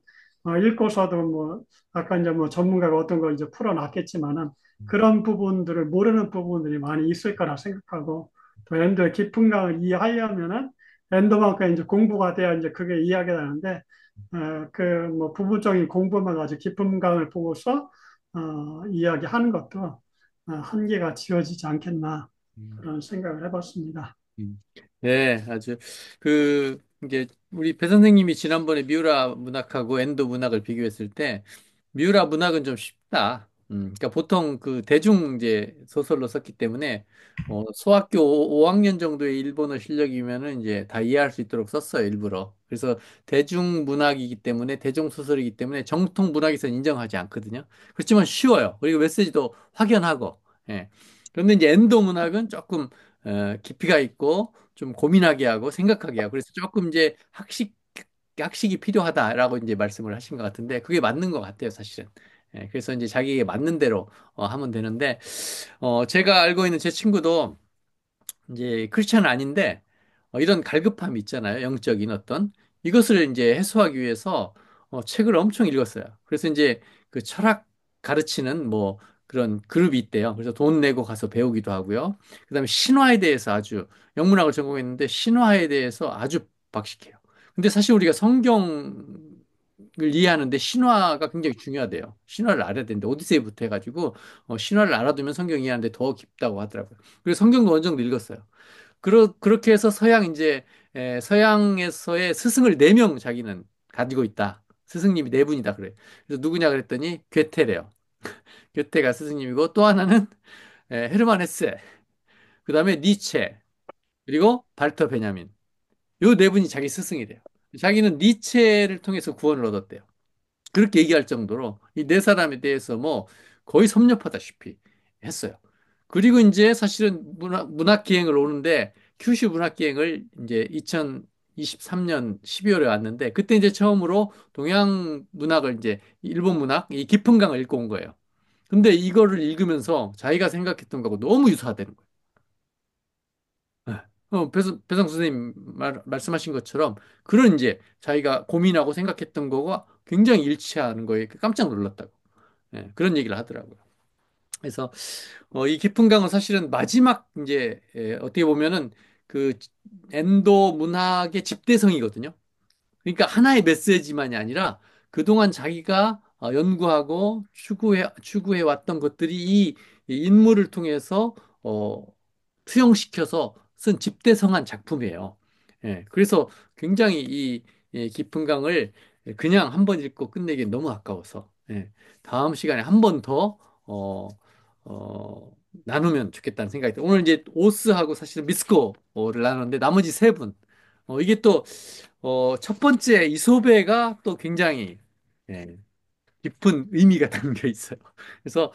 읽고서도 뭐 아까 이제 뭐 전문가가 어떤 걸 이제 풀어놨겠지만은 그런 부분들을 모르는 부분들이 많이 있을 거라 생각하고 또 엔도의 깊은 강을 이해하려면은 엔도만큼 이제 공부가 돼야 이제 그게 이해하게 되는데 그 뭐 부분적인 공부만 가지고 깊은 강을 보고서 이야기하는 것도 한계가 지어지지 않겠나 음. 그런 생각을 해봤습니다. 네, 아주 이게 우리 배 선생님이 지난번에 미우라 문학하고 엔도 문학을 비교했을 때 미우라 문학은 좀 쉽다. 그러니까 보통 그 대중 이제 소설로 썼기 때문에 소학교 5학년 정도의 일본어 실력이면은 이제 다 이해할 수 있도록 썼어요, 일부러. 그래서 대중 문학이기 때문에 대중 소설이기 때문에 정통 문학에서는 인정하지 않거든요. 그렇지만 쉬워요. 그리고 메시지도 확연하고. 예. 그런데 이제 엔도 문학은 조금 깊이가 있고 좀 고민하게 하고 생각하게 하고 그래서 조금 이제 학식이 필요하다라고 이제 말씀을 하신 것 같은데 그게 맞는 것 같아요, 사실은. 예, 그래서 이제 자기에게 맞는 대로 하면 되는데 제가 알고 있는 제 친구도 이제 크리스찬은 아닌데 이런 갈급함이 있잖아요. 영적인 어떤 이것을 이제 해소하기 위해서 책을 엄청 읽었어요. 그래서 이제 그 철학 가르치는 뭐 그런 그룹이 있대요. 그래서 돈 내고 가서 배우기도 하고요. 그다음에 신화에 대해서 아주 영문학을 전공했는데 신화에 대해서 아주 박식해요. 근데 사실 우리가 성경을 이해하는데 신화가 굉장히 중요하대요. 신화를 알아야 되는데 오디세이부터 해가지고 신화를 알아두면 성경 이해하는데 더 깊다고 하더라고요. 그래서 성경도 어느 정도 읽었어요. 그렇게 해서 서양에서의 스승을 네 명 자기는 가지고 있다. 스승님이 네 분이다 그래요. 그래서 누구냐 그랬더니 괴테래요. 괴테가 스승님이고 또 하나는 헤르만 헤세, 그다음에 니체, 그리고 발터 베냐민. 요 네 분이 자기 스승이래요. 자기는 니체를 통해서 구원을 얻었대요. 그렇게 얘기할 정도로 이 네 사람에 대해서 뭐 거의 섭렵하다시피 했어요. 그리고 이제 사실은 문학 기행을 오는데 큐슈 문학 기행을 이제 2023년 12월에 왔는데 그때 이제 처음으로 동양 문학을 이제 일본 문학 이 깊은 강을 읽고 온 거예요. 근데 이거를 읽으면서 자기가 생각했던 거하고 너무 유사하다는 거예요. 네. 배성 선생님 말씀하신 것처럼 그런 이제 자기가 고민하고 생각했던 거가 굉장히 일치하는 거에 깜짝 놀랐다고. 예, 그런 얘기를 하더라고요. 그래서 이 깊은 강은 사실은 마지막 이제 어떻게 보면은 그 엔도 문학의 집대성이거든요. 그러니까 하나의 메시지만이 아니라 그동안 자기가 연구하고 추구해 왔던 것들이 이 인물을 통해서 어, 투영시켜서 쓴 집대성한 작품이에요. 예, 그래서 굉장히 이 깊은 강을 그냥 한번 읽고 끝내기 너무 아까워서 예, 다음 시간에 한 번 더 나누면 좋겠다는 생각이 들어요. 오늘 이제 오스하고 사실은 미스코를 나눴는데 나머지 세 분. 이게 또 첫 번째 이소배가 또 굉장히 예, 깊은 의미가 담겨 있어요. 그래서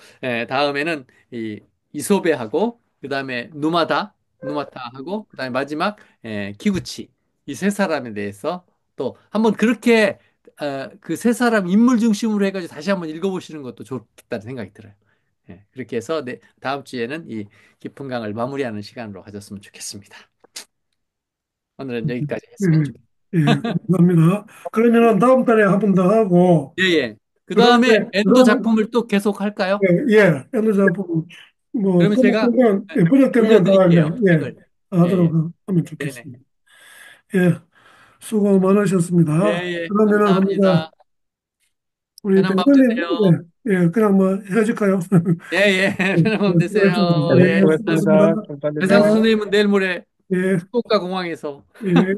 다음에는 이 이소배하고 그다음에 누마타하고 그다음에 마지막 키구치 이 세 사람에 대해서 또 한번 그렇게 그 세 사람 인물 중심으로 해가지고 다시 한번 읽어보시는 것도 좋겠다는 생각이 들어요. 예, 그렇게 해서 다음 주에는 이 깊은 강을 마무리하는 시간으로 가졌으면 좋겠습니다. 오늘은 여기까지 예, 했으면 좋겠습니다. 예, 감사합니다. 그러면은 다음 달에 한 번 더 하고, 예, 예. 그 다음에 엔도 그다음에, 작품을 또 계속 할까요? 예, 에너지 작품, 뭐, 그러면 제가 번역되면, 예, 번역되면 다 이제, 올려드릴게요. 예, 책을. 예, 예. 하도록 하면 네네. 좋겠습니다. 예, 수고 예, 많으셨습니다. 예. 그러면은 합니다. 감사합니다. 우리 편한 밤 대표님, 되세요. 예, 그냥 뭐 헤어질까요? 예, 예. 예, 편한 밤 되세요. 네, 예, 수고하셨습니다. 수고하셨습니다. 배상수 예, 감사합니다. 선생님은 내일 모레 예, 후쿠오카 공항에서 예.